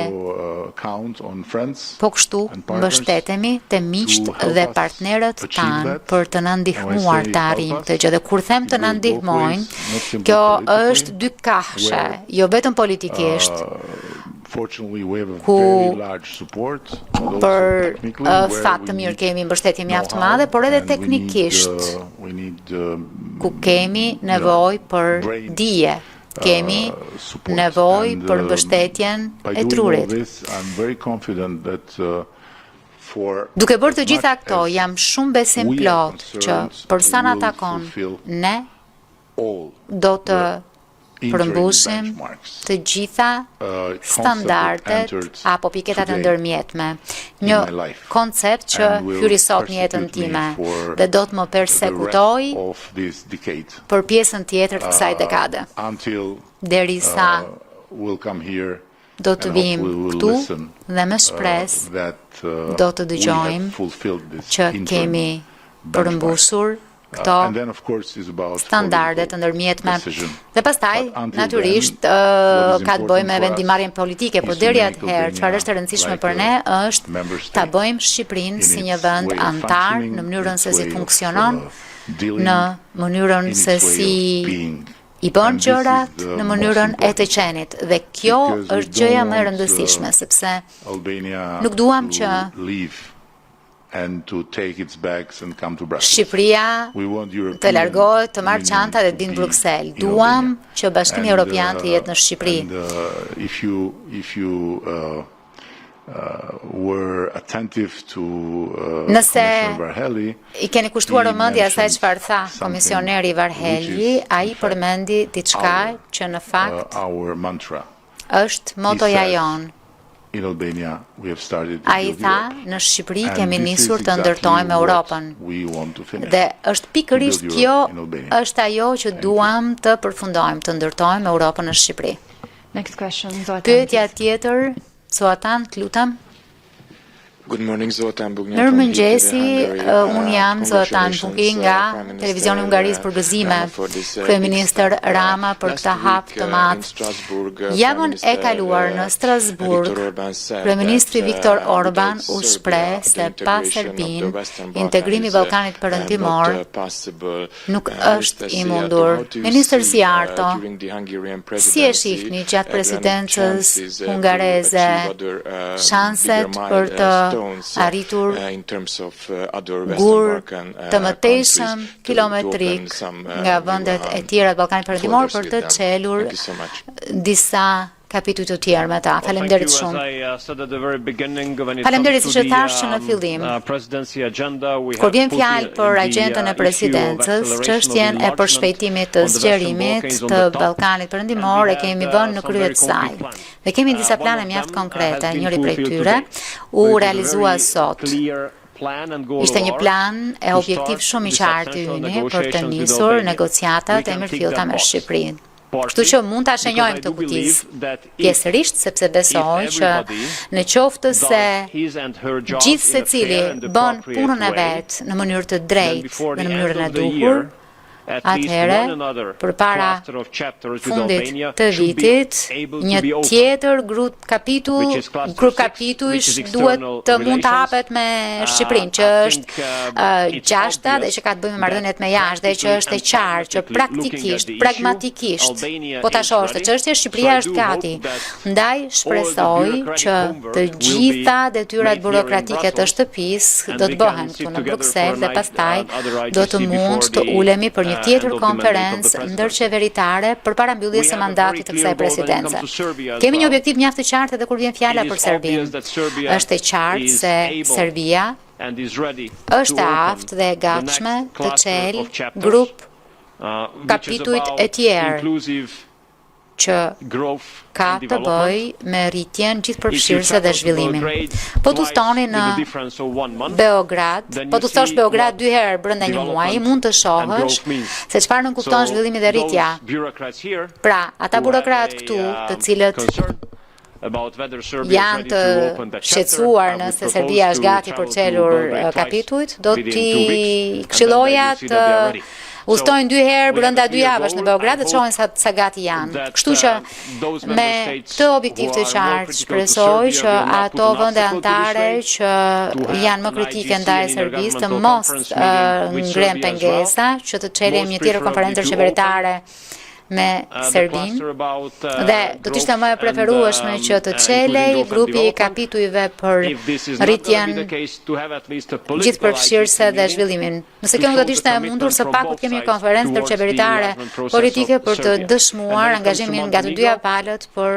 [SPEAKER 1] po kështu mbështetemi te miqtë dhe partnerët tanë për të na ndihmuar të arrijmë këtë gjë. Dhe kur them të na ndihmojnë, kjo është dy kahshe, jo vetëm politikisht, ku për fat të mirë kemi mbështetje mjaft të madhe, por edhe teknikisht, ku kemi nevojë për dije. Kemi nevojë për mbështetjen e trurit. Duke bërë të gjitha këto, jam shumë besim plot që për sa na takon, ne do të përmbushim të gjitha standardet apo piketat e ndërmjetme. Një koncept që hyri sot në jetën time dhe do të më persekutoj për pjesën tjetër të kësaj dekade. Derisa do të vim këtu dhe me shpresë do të dëgjojmë që kemi përmbushur këto standarde të ndërmjetme. Dhe pastaj, natyrisht, ka të bëjë me vendimarrjen politike, por deri atëherë, çfarë është e rëndësishme për ne është ta bëjmë Shqipërinë si një vend antar në mënyrën se si funksionon, në mënyrën se si i bën gjërat, në mënyrën e të qenit. Dhe kjo është gjëja më e rëndësishme, sepse nuk duam që Shqipëria të largohet, të marrë çanta dhe të vinë në Bruksel. Duam që Bashkimi Evropian të jetë në Shqipëri. Nëse i keni kushtuar vëmendje asaj çfarë tha komisioneri Varhelyi, ai përmendi diçka që në fakt është motoja jonë. A i tha, në Shqipëri kemi nisur të ndërtojmë Europën. Dhe është pikërisht kjo është ajo që duam të përfundojmë, të ndërtojmë Europën në Shqipëri. Pyetja tjetër, Zoatan, të lutem. Mirëmëngjesi, unë jam Zotan Buki nga televizioni Hungarisë për gëzime, kryeministër Rama për këtë hap të madh. Javën e kaluar në Strasburg, kryeministri Viktor Orban u shpreh se pa Serbinë, integrimi i Ballkanit Perëndimor nuk është i mundur. Ministër Siarto, si e shihni gjatë presidencës hungareze shanset për të arritur gur të mëtejshëm kilometrik nga vendet e tjera të Ballkanit Perëndimor për të çelur disa kapituj të tjerë me ta. Faleminderit shumë. Faleminderit siç e thash që në fillim. Kur vjen fjalë për agjendën e presidencës, çështjen e përshpejtimit të zgjerimit të Ballkanit Perëndimor e kemi vënë në krye të saj. Dhe kemi disa plane mjaft konkrete. Njëri prej tyre u realizua sot. Ishte një plan e objektiv shumë i qartë i yni për të nisur negociatat e mirëfillta me Shqipërinë. Kështu që mund ta shenjojmë këtë kutizë pjesërisht sepse besoj që në qoftë se gjithë secili bën punën e vet në mënyrë të drejtë dhe në mënyrën e duhur, atëherë, përpara fundit të vitit, një tjetër grup kapitujsh duhet të mund të hapet me Shqipërinë, që është gjashta dhe që ka të bëjë me marrëdhëniet me jashtë dhe që është e qartë që praktikisht, pragmatikisht, po ta shohësh të çështja, Shqipëria është gati. Ndaj shpresoj që të gjitha detyrat burokratike të shtëpisë do të bëhen këtu në Bruksel dhe pastaj do të mund të ulemi për një tjetër konferencë ndërqeveritare përpara mbylljes së mandatit të kësaj presidence. Kemi një objektiv mjaft të qartë edhe kur vjen fjala për Serbinë. Është e qartë se Serbia është e aftë dhe e gatshme të çelë grup kapitujt e tjerë që ka të bëjë me rritjen gjithëpërfshirëse dhe zhvillimin. Po të stoni në Beograd, po të thosh Beograd 2 herë brenda një muaji, mund të shohësh se çfarë nënkupton zhvillimi dhe rritja. Pra, ata burokrat këtu, të cilët janë të shqetësuar nëse Serbia është gati për çelur kapitujt, do t'i këshilloja të ustojnë 2 herë brenda 2 javësh në Beograd dhe të shohin sa gati janë. Kështu që me këtë objektiv të qartë shpresoj që ato vende anëtare që janë më kritike ndaj Serbisë të mos ngren pengesa, që të çelëm një tjetër konferencë qeveritare me Serbinë dhe do të ishte më e preferueshme që të çelej grupi i kapitujve për rritjen gjithëpërfshirëse dhe zhvillimin. Nëse kjo nuk do të ishte e mundur, së paku të kemi një konferencë ndërqeveritare politike për të dëshmuar angazhimin nga të dyja palët për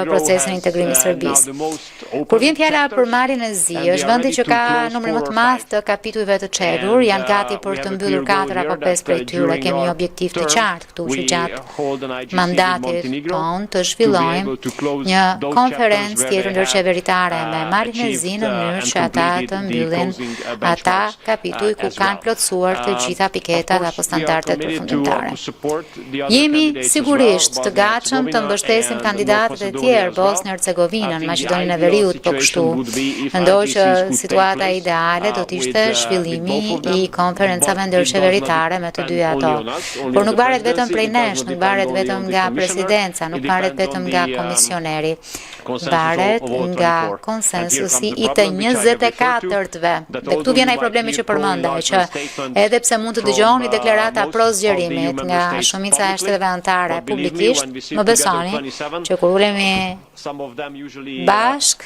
[SPEAKER 1] procesin e integrimit të Serbisë. Kur vjen fjala për Malin e Zi, është vendi që ka numrin më të madh të kapitujve të çelur, janë gati për të mbyllur 4 apo 5 prej tyre. Kemi një objektiv të qartë këtu që gjatë mandatit tonë të zhvillojmë një konferencë tjetër ndërqeveritare me Malin e Zi në mënyrë që ata të mbyllin ata kapituj ku kanë plotësuar të gjitha piketat apo standardet përfundimtare. Jemi sigurisht të gatshëm të mbështesim kandidatët e tjerë, Bosnjë-Hercegovinën, Maqedoninë e Veriut, po kështu. Mendoj që situata ideale do të ishte zhvillimi i konferencave ndërqeveritare me të dy ato. Por nuk varet vetëm prej nesh, nuk varet vetëm nga presidenca, nuk varet vetëm nga komisioneri, varet nga konsensusi i të 24-ve. Dhe këtu vjen ai problemi që përmendaj, që edhe pse mund të dëgjoni deklarata pro zgjerimit nga shumica e shteteve anëtare publikisht, më besoni që kur ulemi bashk,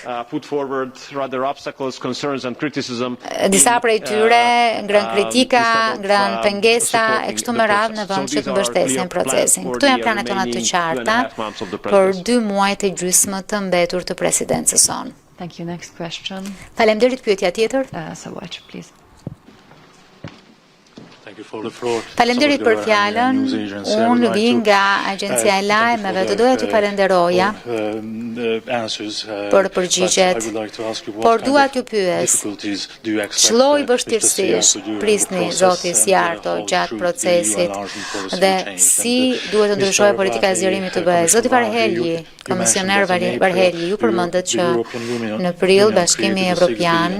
[SPEAKER 1] disa prej tyre ngrën kritika, ngrën pengesa e kështu me radhë në vend që të mbështesin procesin. Këto janë planet tona të qarta për 2 muajt e gjysmët të mbetur të presidencës sonë. Faleminderit, pyetja tjetër. Faleminderit për fjalën. Unë vi nga Agjencia e Lajmeve, të doja t'ju falenderoja për përgjigjet, por dua t'ju pyes, ç'lloj vështirësish prisni zoti Sjarto gjatë procesit dhe si duhet të ndryshojë politika e zgjerimit të BE-s? Zoti Varhelyi, komisioner Varhelyi, ju përmendet që në prill Bashkimi Evropian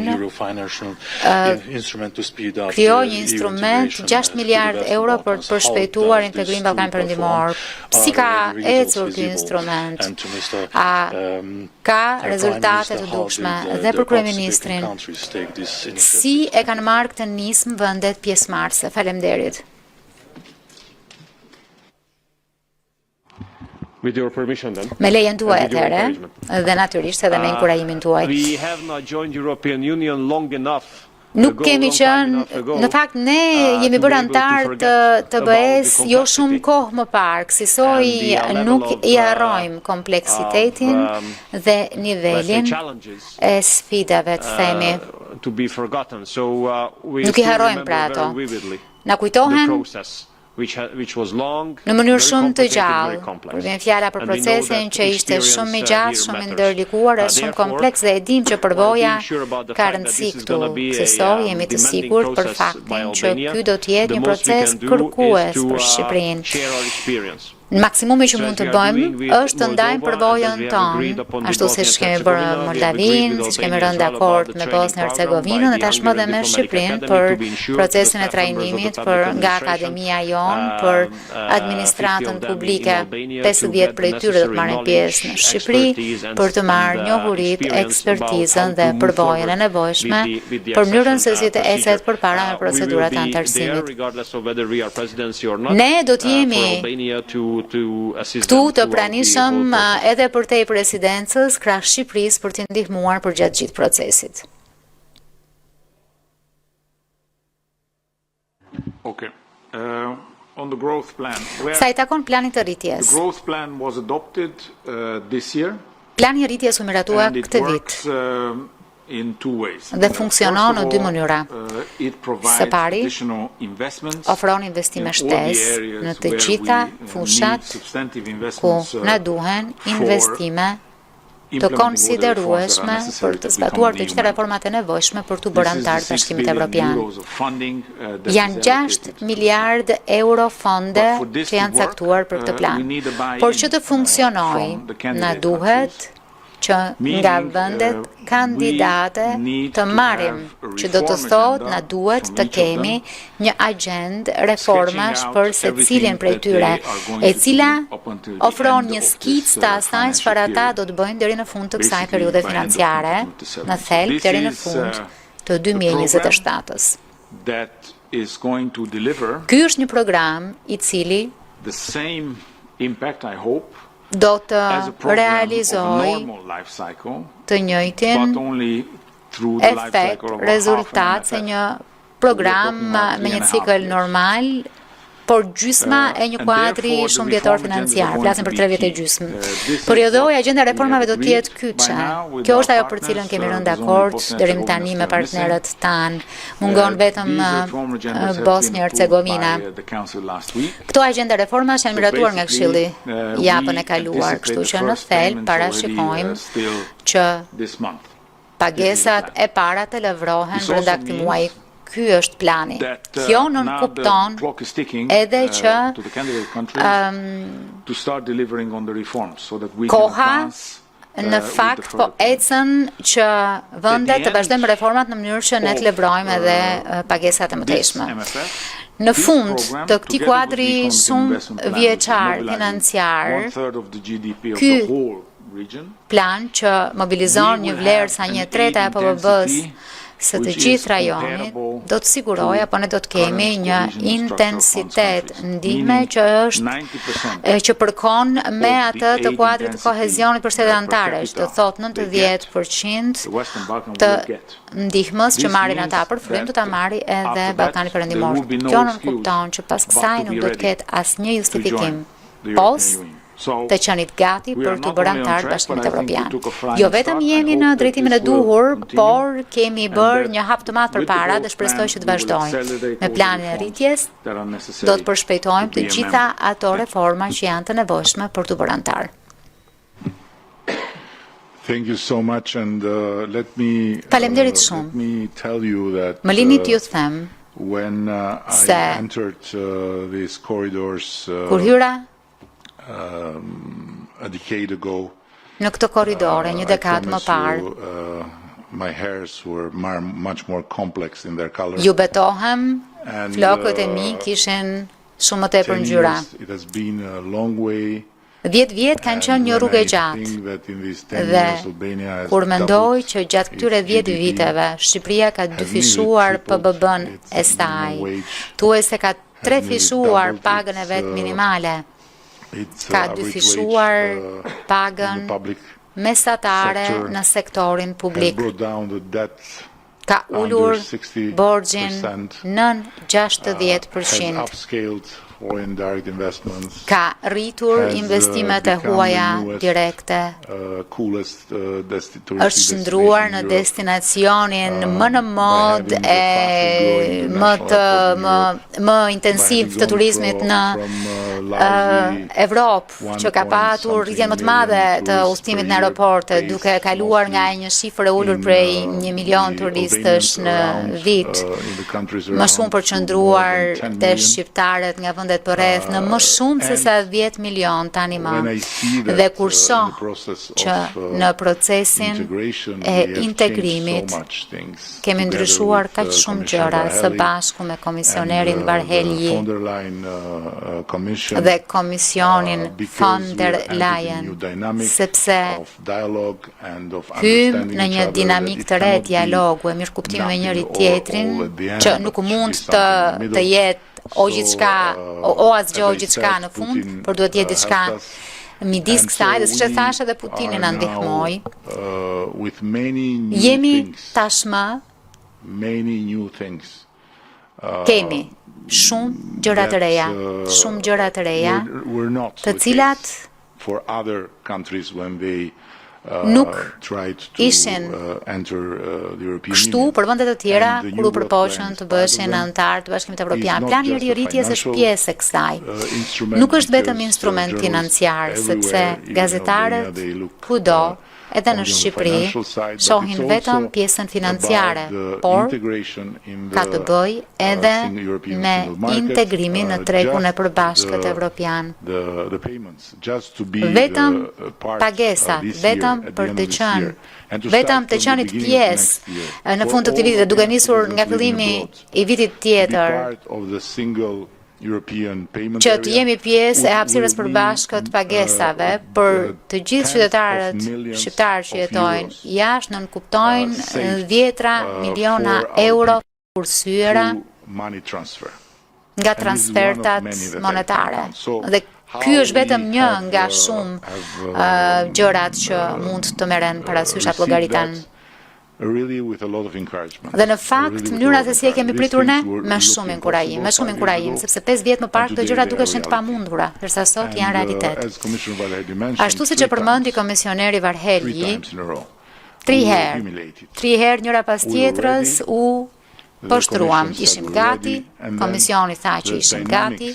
[SPEAKER 1] krijoi një instrument 6 miliard euro për të përshpejtuar integrimin Ballkanit Perëndimor. Si ka ecur ky instrument? A ka rezultate të dukshme? Dhe për kryeministrin, si e kanë marrë këtë nismë vendet pjesëmarrëse? Faleminderit. Me lejen tuaj atëherë, dhe natyrisht edhe me inkurajimin tuaj. Nuk kemi qenë, në fakt ne jemi bërë antar të BE-s jo shumë kohë më parë, kësaj nuk i harrojmë kompleksitetin dhe nivelin e sfidave, të themi. Nuk i harrojmë pra ato. Na kujtohen në mënyrë shumë të gjallë, kur vjen fjala për procesin që ishte shumë i gjatë, shumë i ndërlikuar e shumë kompleks dhe e dim që përvoja ka rëndësi këtu. Kësaj jemi të sigurt për faktin që ky do të jetë një proces kërkues për Shqipërinë. Në maksimumi që mund të bëjmë është të ndajmë përvojën tonë, ashtu siç kemi bërë në Moldavinë, siç kemi rënë dakord me Bosnjë-Hercegovinën dhe tashmë edhe me Shqipërinë për procesin e trajnimit nga akademia jonë për administratën publike. 50 prej tyre do të marrin pjesë në Shqipëri për të marrë njohuritë, ekspertizën dhe përvojën e nevojshme për mënyrën se si të ecet përpara me procedurat e anëtarësimit. Ne do të jemi këtu të pranishëm edhe për te i presidencës krah Shqipërisë për t'i ndihmuar për gjatë gjithë procesit. Sa i takon planit të rritjes. Plani i rritjes u miratua këtë vit. dhe funksionon në dy mënyra. Së pari, ofron investime shtesë në të gjitha fushat ku na duhen investime të konsiderueshme për të zbatuar të gjitha reformat e nevojshme për të bërë antar Bashkimit Evropian. Janë 6 miliardë euro fonde që janë caktuar për këtë plan. Por që të funksionojë, na duhet që nga vendet kandidate të marrim, që do të thotë na duhet të kemi një agjendë reformash për secilin prej tyre, e cila ofron një skicë të asaj çfarë ata do të bëjnë deri në fund të kësaj periudhe financiare, në thelb deri në fund të 2027-s. Ky është një program I cili do të realizoj të njëjtin efekt, rezultat se një program me një cikël normal, por gjysma e një kuadri shumë vjetor financiar, flasim për 3 vjet e gjysmë. Periodoja agenda reformave do të jetë kyçe. Kjo është ajo për cilën kemi rënë dakord deri më tani me partnerët tanë. Mungon vetëm Bosnia-Hercegovina. Këto agenda reformash janë miratuar nga Këshilli japën e kaluar, kështu që në thelb parashikojmë që pagesat e para të lëvrohen brenda këtij muaji. Ky është plani. Kjo nën kupton edhe që koha në fakt po ecën që vendet të vazhdojmë reformat në mënyrë që ne të levrojmë edhe pagesat e mëtejshme. Në fund të këtij kuadri shumë vjeçar financiar, ky plan që mobilizon një vlerë sa 1/3 e PBB-s së të gjithë rajonit, do të sigurojë apo ne do të kemi një intensitet ndihme që përkon me atë të kuadrit të kohezionit për shtetet anëtare, do thotë 90% të ndihmës që marrin ata për fillim do ta marrë edhe Ballkani Perëndimor. Kjo nuk kupton që pas kësaj nuk do të ketë asnjë justifikim post të qenit gati për të bërë antar Bashkimit Evropian. Jo vetëm jemi në drejtimin e duhur, por kemi bërë një hap të madh përpara dhe shpresoj që të vazhdojmë. Me planin e rritjes do të përshpejtojmë të gjitha ato reforma që janë të nevojshme për të bërë antar. Faleminderit shumë. Më lini t'ju them se kur hyra në këtë korridore një dekadë më parë, ju betohem, flokët e mi kishin shumë më tepër ngjyra. 10 vjet kanë qenë një rrugë e gjatë dhe kur mendoj që gjatë këtyre 10 viteve Shqipëria ka dyfishuar PBB-n e saj, thuaj se ka trefishuar pagën e vet minimale, ka dyfishuar pagën mesatare në sektorin publik, ka ulur borxhin nën 60%, ka rritur investimet e huaja direkte, është qëndruar në destinacionin më në mod e më intensiv të turizmit në Evropë, që ka patur rritjen më të madhe të udhëtimit në aeroporte, duke kaluar nga një shifër e ulur prej 1 milion turistësh në vit, më shumë përqendruar te shqiptarët nga vendet përreth, në më shumë se sa 10 milion tani më. Dhe kur shoh që në procesin e integrimit kemi ndryshuar kaq shumë gjëra së bashku me komisionerin Varhelyi dhe komisionin von der Leyen, sepse hym në një dinamik të re dialogu e mirëkuptimi me njëri tjetrin, që nuk mund të jetë o gjithçka, o asgjë o gjithçka në fund, por duhet të jetë diçka midis kësaj, dhe siç e thash edhe Putini na ndihmoi. Jemi tashmë kemi shumë gjëra të reja, të cilat nuk ishin kështu për vendet e tjera kur u përpoqën të bëheshin anëtar të Bashkimit Evropian. Plani i rritjes është pjesë e kësaj. Nuk është vetëm instrument financiar, sepse gazetarët kudo edhe në Shqipëri shohin vetëm pjesën financiare, por ka të bëj edhe me integrimin në tregun e përbashkët evropian. Vetëm pagesat, vetëm për të qenë, vetëm të qenit pjesë në fund të këtij viti, duke nisur nga fillimi i vitit tjetër, që të jemi pjesë e hapësirës përbashkët pagesave për të gjithë qytetarët shqiptarë që jetojnë jashtë, nënkuptojnë 10 miliona euro kursyeera nga transfertat monetare. Dhe ky është vetëm një nga shumë gjërat që mund të merren parasysh apo llogariten. Dhe në fakt, mënyra se si e kemi pritur ne, me shumë inkurajim, sepse 5 vjet më parë këto gjëra dukeshin të pamundura, ndërsa sot janë realitet. Ashtu siç e përmendi komisioneri Varhelyi, 3 herë njëra pas tjetrës u poshtruam, ishim gati, komisioni tha që ishim gati,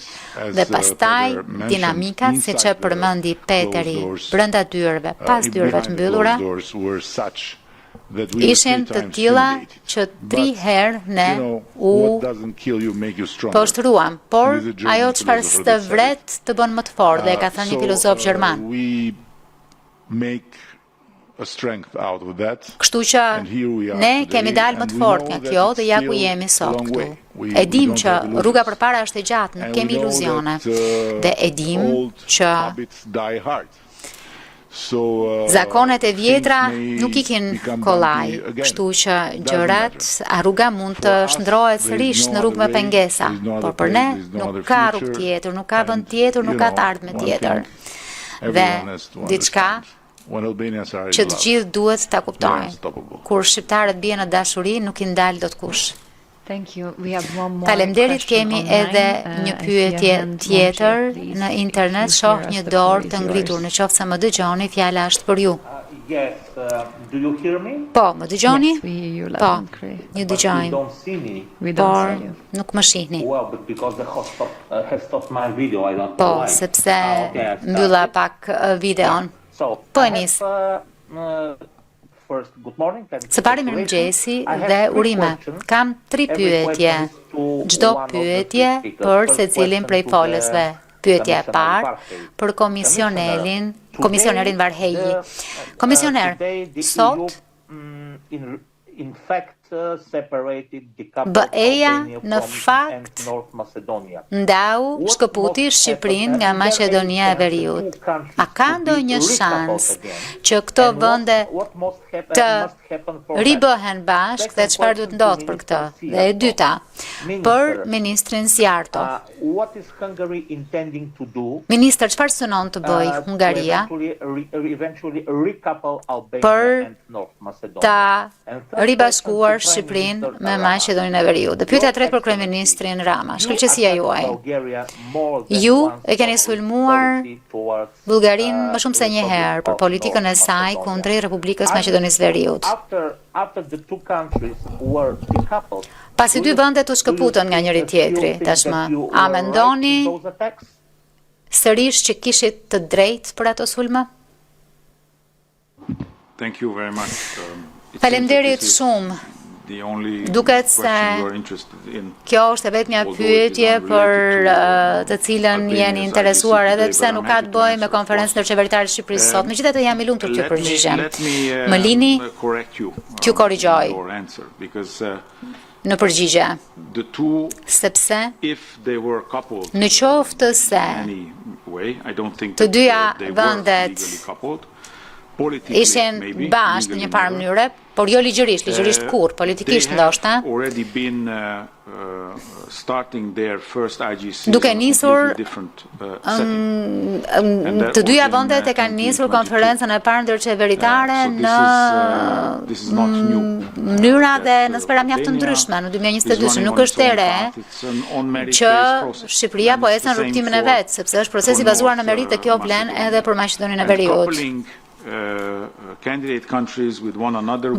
[SPEAKER 1] dhe pastaj dinamikat, siç e përmendi Peteri, brenda dyrëve, pas dyrëve të mbyllura, ishin të tilla që 3 herë ne u poshtruam, por ajo çfarë s'të vret të bën më të fortë, dhe e ka thënë një filozof gjerman. Kështu që ne kemi dalë më të fortë nga kjo dhe ja ku jemi sot këtu. E dim që rruga përpara është e gjatë, nuk kemi iluzione, dhe e dim që zakonet e vjetra nuk ikin kollaj, kështu që gjërat, rruga mund të shndrohet sërish në rrugë me pengesa, por për ne nuk ka rrugë tjetër, nuk ka vend tjetër, nuk ka të ardhme tjetër. Dhe diçka që të gjithë duhet ta kuptojnë. Kur shqiptarët bien në dashuri, nuk i ndal dot kush. Faleminderit, kemi edhe një pyetje tjetër në internet, shoh një dorë të ngritur, në qoftë se më dëgjoni, fjala është për ju. Po, më dëgjoni? Po, ju dëgjojmë, por nuk më shihni. Po, sepse mbylla pak videon. Po e nis. Së pari mirëmëngjesi dhe urime. Kam 3 pyetje. Çdo pyetje për secilin prej folësve. Pyetja e parë për komisionerin Varhelyi. Komisioner, sot BE-ja në fakt ndau shkëputi Shqipërinë nga Maqedonia e Veriut. A ka ndonjë shans që këto vende të ribëhen bashkë dhe çfarë duhet ndodhë për këtë? Dhe e dyta, për ministrin Siarto. Ministër, çfarë synon të bëjë Hungaria për ta ribashkuar Shqipërinë me Maqedoninë e Veriut? Dhe pyetja e tretë për kryeministrin Rama. Shkëlqësia juaj. Ju e keni sulmuar Bullgarinë më shumë se një herë për politikën e saj kundrejt Republikës Maqedonisë Veriut. Pasi 2 vendet u shkëputën nga njëri tjetri, tashmë, a mendoni sërish që kishit të drejtë për ato sulme? Faleminderit shumë. Duket se kjo është e vetmja pyetje për të cilën jeni interesuar, edhe pse nuk ka të bëjë me konferencën ndërqeveritare të Shqipërisë sot. Megjithatë jam i lumtur t'ju përgjigjem. Më lini t'ju korrigjoj në përgjigje, sepse në qoftë se të dyja vendet ishin bashkë në një farë mënyre, por jo ligjërisht kur, politikisht ndoshta, duke nisur të dyja vendet e kanë nisur konferencën e parë ndërqeveritare në mënyra dhe në spera mjaft të ndryshme në 2022. Nuk është e re që Shqipëria po ecën rrugtimin e vet, sepse është proces i bazuar në meritë dhe kjo vlen edhe për Maqedoninë e Veriut.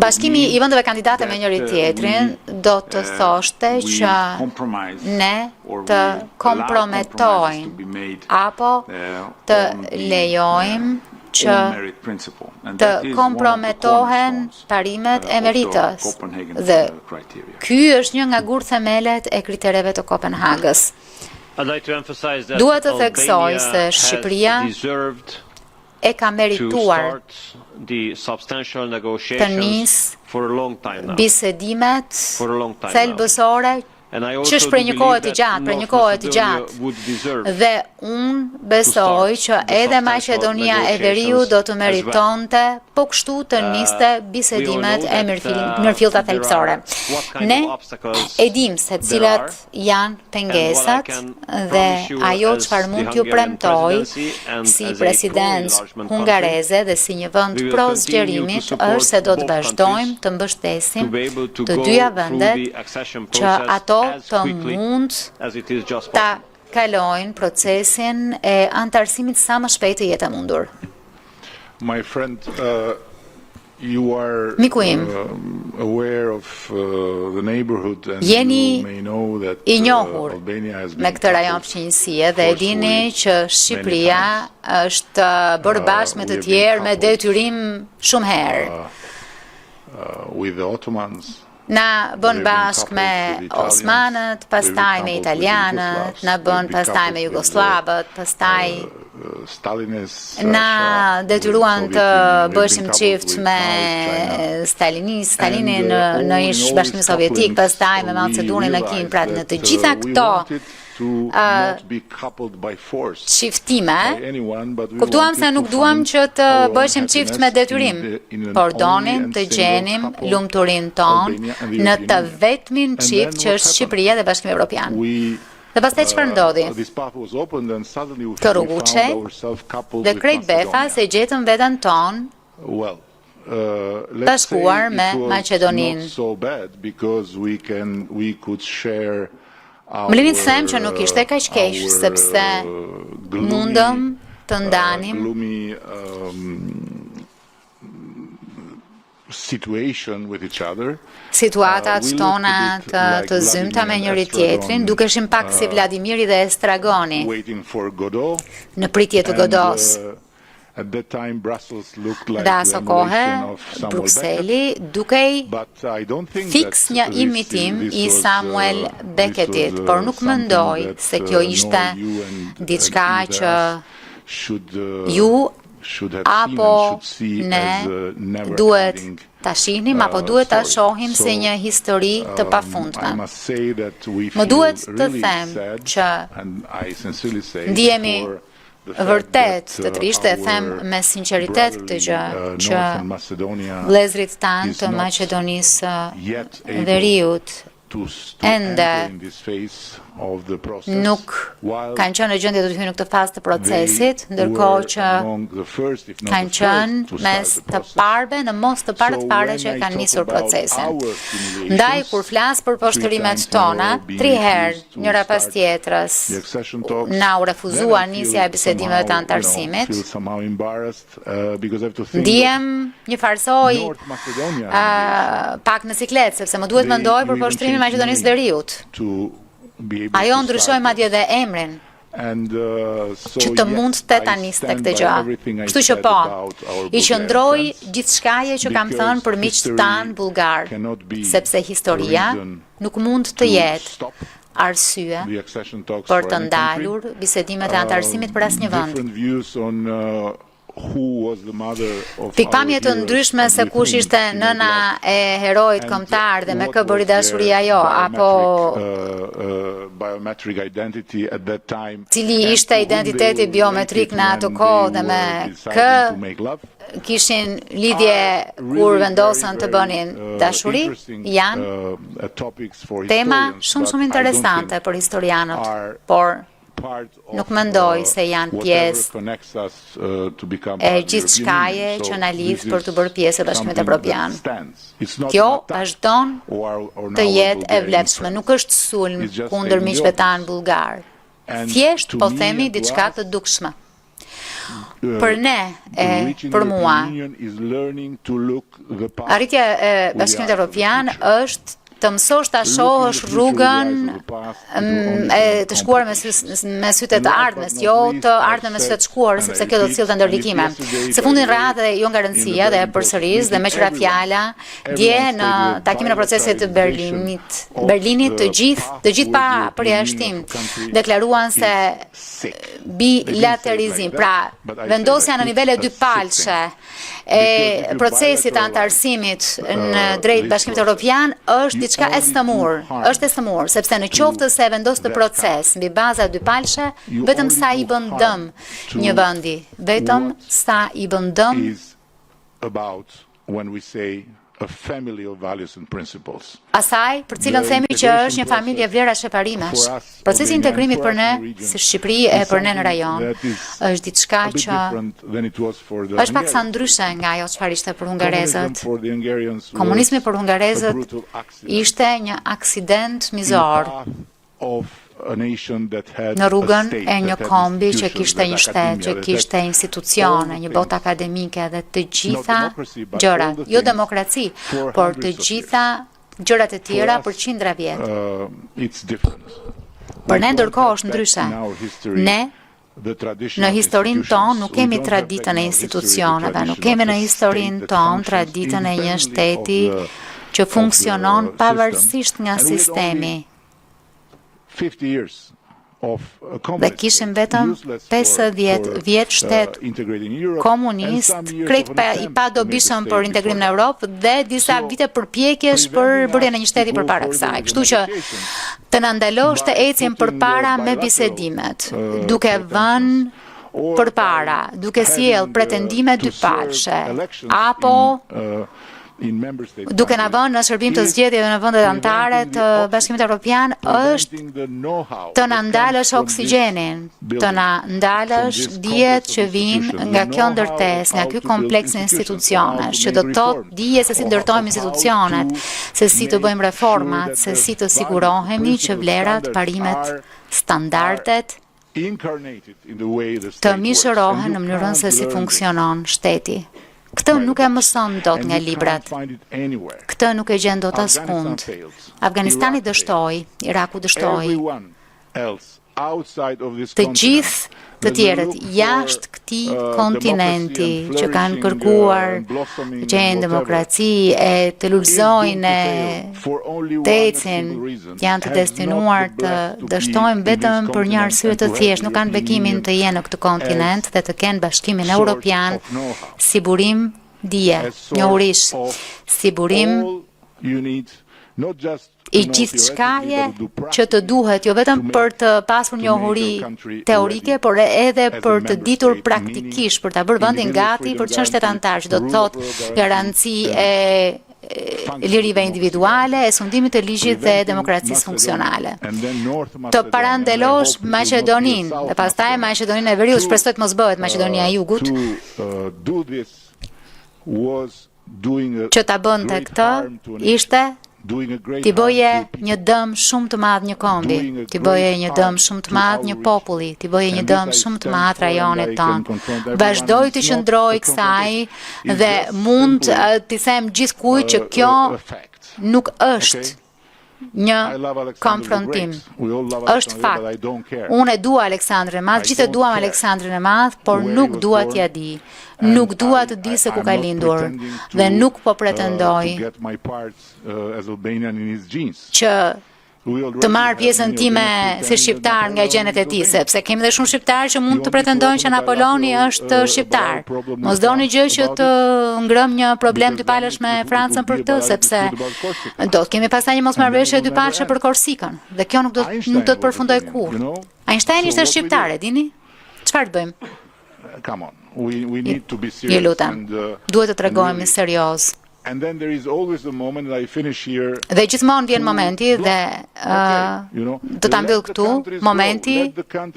[SPEAKER 1] Bashkimi I vendeve kandidate me njëri tjetrin do të thoshte që ne të komprometojmë apo të lejojmë që të komprometohen parimet e meritës. Dhe ky është një nga gur themelet e kritereve të Kopenhagës. Duhet të theksoj se Shqipëria e ka merituar të nisë bisedimet thelbësore që shprej një kohë të gjatë, dhe unë besoj që edhe Maqedonia e Veriut do të meritonte po kështu të niste bisedimet e mirëfillta thelbësore. Ne e dim se cilat janë pengesat dhe ajo çfarë mund t'ju premtoj si presidencë hungareze dhe si një vend pro zgjerimit është se do të vazhdojmë të mbështesim të dyja vendet që ato të mund ta kalojnë procesin e antarësimit sa më shpejt të jetë e mundur.
[SPEAKER 4] My friend, you are aware of the neighborhood and you may know that Albania has been
[SPEAKER 1] me këtë rajon fqinjësie dhe e dini që Shqipëria është bërë bashkë me të tjerë me detyrim shumë herë.
[SPEAKER 4] With the Ottomans.
[SPEAKER 1] Na bën bashk me Osmanët, pastaj me Italianët, na bën pastaj me Jugoslavët, pastaj na detyruan të bëshim qift me Stalinin në ish bashkimin sovjetik, pastaj me Macedonin në Kim, pra në të gjitha këto qiftime, kuptuam se nuk duam që të bëshim qift me detyrim, por donim të gjenim lumturin ton në të vetmin qift që është Shqipëria dhe Bashkimi Evropian. Dhe pastaj çfarë ndodhi? Të rruguçej dhe krejt befa se gjetëm veten ton bashkuar me Maqedoninë. Më lini të them që nuk ishte kaq keq sepse mundëm të ndanim situatat tona të zymta me njëri tjetrin, dukeshim pak si Vladimiri dhe Estragoni në pritje të Godos. Dhe aso kohë, Brukseli dukej fiks një imitim I Samuel Becketit, por nuk mendoj se kjo ishte diçka që ju apo ne duhet ta shihnim apo duhet ta shohim si një histori të pafundme. Më duhet të them që ndjehemi vërtet të trishtë e them me sinqeritet këtë gjë që vëllezërit tanë të Maqedonisë Veriut ende nuk kanë qenë në gjendje të hyjnë në këtë fazë të procesit, ndërkohë që kanë qenë mes të parëve në mos të parët fare që kanë nisur procesin. Ndaj kur flas për poshtërimet tona, 3 herë njëra pas tjetrës na u refuzua nisja e bisedimeve të antarësimit. Ndihem një farsoj pak në siklet, sepse më duhet mendoj për poshtërimin e Maqedonisë Veriut. Ajo ndryshoj madje dhe emrin që të mund të taniste këtë gjë. Kështu që po, I qëndroj gjithçkaje që kam thënë për miqtë tanë bullgar, sepse historia nuk mund të jetë arsye për të ndalur bisedimet e antarësimit për asnjë vend. Pikpamje të ndryshme se kush ishte nëna e heroit kombëtar dhe me kë bëri dashuri ajo, apo cili ishte identiteti biometrik në atë kohë dhe me kë kishin lidhje kur vendosën të bënin dashuri, janë tema shumë interesante për historianët, por nuk mendoj se janë pjesë e gjithçkaje që na lidh për të bërë pjesë e Bashkimit Evropian. Kjo vazhdon të jetë e vlefshme, nuk është sulm kundër miqve tanë bullgar. Thjesht po themi diçka të dukshme. për ne e për mua, arritja e Bashkimit Evropian është të mësosh ta shohësh rrugën të shkuar me sytë të ardhmes, jo të ardhmen me sytë të shkuar, sepse kjo do të sillte ndërlikime. Së fundin radhë dhe jo garancia dhe përsëris dhe me qëra fjala, dje në takimin e procesit të Berlinit të gjithë pa përjashtim deklaruan se bilaterizim, pra vendosja në nivele dypalçe e procesit të antarësimit në drejt Bashkimit Evropian është diçka e stëmur, sepse në qoftë se vendos të proces mbi baza dypalçe, vetëm sa i bën dëm një vendi, vetëm sa i bën dëm asaj për cilën themi që është një familje vlerash e parimesh. Procesi i integrimit për ne, si Shqipëri e për ne në rajon, është diçka që është paksa ndryshe nga ajo çfarë ishte për hungarezët. Komunizmi për hungarezët ishte një aksident mizor në rrugën e një kombi që kishte një shtet, që kishte institucione, një botë akademike dhe të gjitha gjërat, jo demokraci, por të gjitha gjërat e tjera për qindra vjet. Për ne ndërkohë është ndryshe. Ne në historinë tonë nuk kemi traditën e institucioneve, nuk kemi në historinë tonë traditën e një shteti që funksionon pavarësisht nga sistemi. Dhe kishim vetëm 50 vjet shtet komunist, krejt i pa dobishëm për integrim në Europë dhe disa vite përpjekjesh për bërjen e një shteti përpara kësaj. Kështu që të na ndalosh të ecim përpara me bisedimet, duke vënë përpara, duke sjell pretendime dypalçe, apo duke na vënë në shërbim të zgjedhjeve në vendet anëtare të Bashkimit Evropian, është të na ndalësh oksigjenin, të na ndalësh dijet që vijnë nga kjo ndërtesë, nga ky kompleks institucionesh, që do të thotë dije se si ndërtojmë institucionet, se si të bëjmë reformat, se si të sigurohemi që vlerat, parimet, standardet të mishërohen në mënyrën se si funksionon shteti. Këtë nuk e mëson dot nga librat. Këtë nuk e gjen dot askund. Afganistani dështoi, Iraku dështoi. Të gjithë të tjerët jashtë këtij kontinenti që kanë kërkuar gjën demokraci e të lulëzojnë të ecin, janë të destinuar të dështojnë vetëm për një arsye të thjeshtë, nuk kanë bekimin të jenë në këtë kontinent dhe të kenë Bashkimin Evropian si burim dije, njohurish, si burim i gjithë shkaje që të duhet, jo vetëm për të pasur njohuri teorike, por edhe për të ditur praktikisht, për të bërë vendin gati për çështjet anëtare, që do të thotë garanci e lirive individuale, e sundimit të ligjit dhe demokracisë funksionale. Të parandelosh Maqedoninë, dhe pastaj Maqedoninë e Veriut, shpresoj të mos bëhet Maqedonia e Jugut, që ta bënte këtë, ishte t'i bëje një dëm shumë të madh një kombi, t'i bëje një dëm shumë të madh një populli, t'i bëje një dëm shumë të madh rajonit tonë. Vazhdoj të qëndroj kësaj dhe mund t'i them gjithkujt që kjo nuk është një konfrontim. Është fakt. Unë e dua Aleksandrin e Madh, gjithë e duam Aleksandrin e Madh, por nuk dua t'ja di. Nuk dua të di se ku ka lindur dhe nuk po pretendoj që të marr pjesën time si shqiptar nga gjenet e tij, sepse kemi dhe shumë shqiptarë që mund të pretendojnë që Napoleoni është shqiptar. Mos doni gjë që të ngrëm një problem dypalësh me Francën për këtë, sepse do të kemi pastaj një mosmarrëveshje dypalëshe për Korsikën, dhe kjo nuk do të përfundoj kurrë. Einstein ishte shqiptar, e dini? Çfarë të bëjmë? Ju lutem, duhet të tregojmë serioz. Dhe gjithmonë vjen momenti dhe do ta mbyll këtu, momenti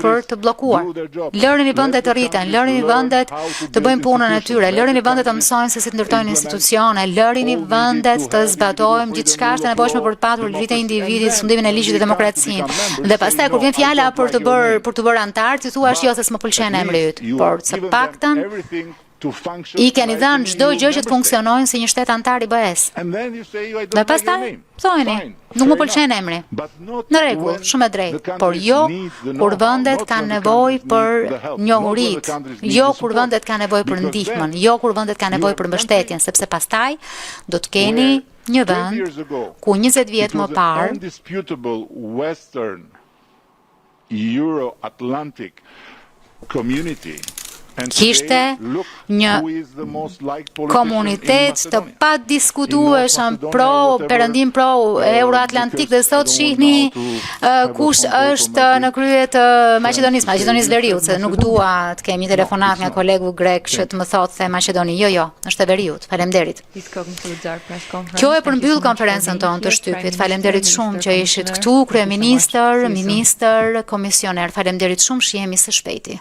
[SPEAKER 1] për të bllokuar. Lërini vendet të rriten, lërini vendet të bëjnë punën e tyre, lërini vendet të mësojnë se si të ndërtojnë institucione, lërini vendet të zbatojmë gjithçka është e nevojshme për të patur ligjin e individit, sundimin e ligjit dhe demokracinë. Dhe pastaj kur vjen fjala për të bërë antar, ti thua jo se s'më pëlqen emri yt, por së paktën i keni dhënë çdo gjë që të funksionojnë si një shtet antar i BE-s. Dhe pastaj thoni, nuk më pëlqen emri. Në rregull, shumë e drejtë, por jo kur vendet kanë nevojë për njohuritë, jo kur vendet kanë nevojë për ndihmën, jo kur vendet kanë nevojë për mbështetjen, sepse pastaj do të keni një vend ku 20 vjet më parë kishte një komunitet të padiskutueshëm perëndim pro euroatlantik dhe sot shihni kush është në krye të Maqedonisë Veriut, se nuk dua të kem një telefonat nga kolegu grek që të më thotë se Maqedoni, jo, është e Veriut. Faleminderit. Kjo e përmbyll konferencën tonë të shtypit. Faleminderit shumë që ishit këtu, kryeministër, ministër, komisioner. Faleminderit shumë, shihemi së shpejti.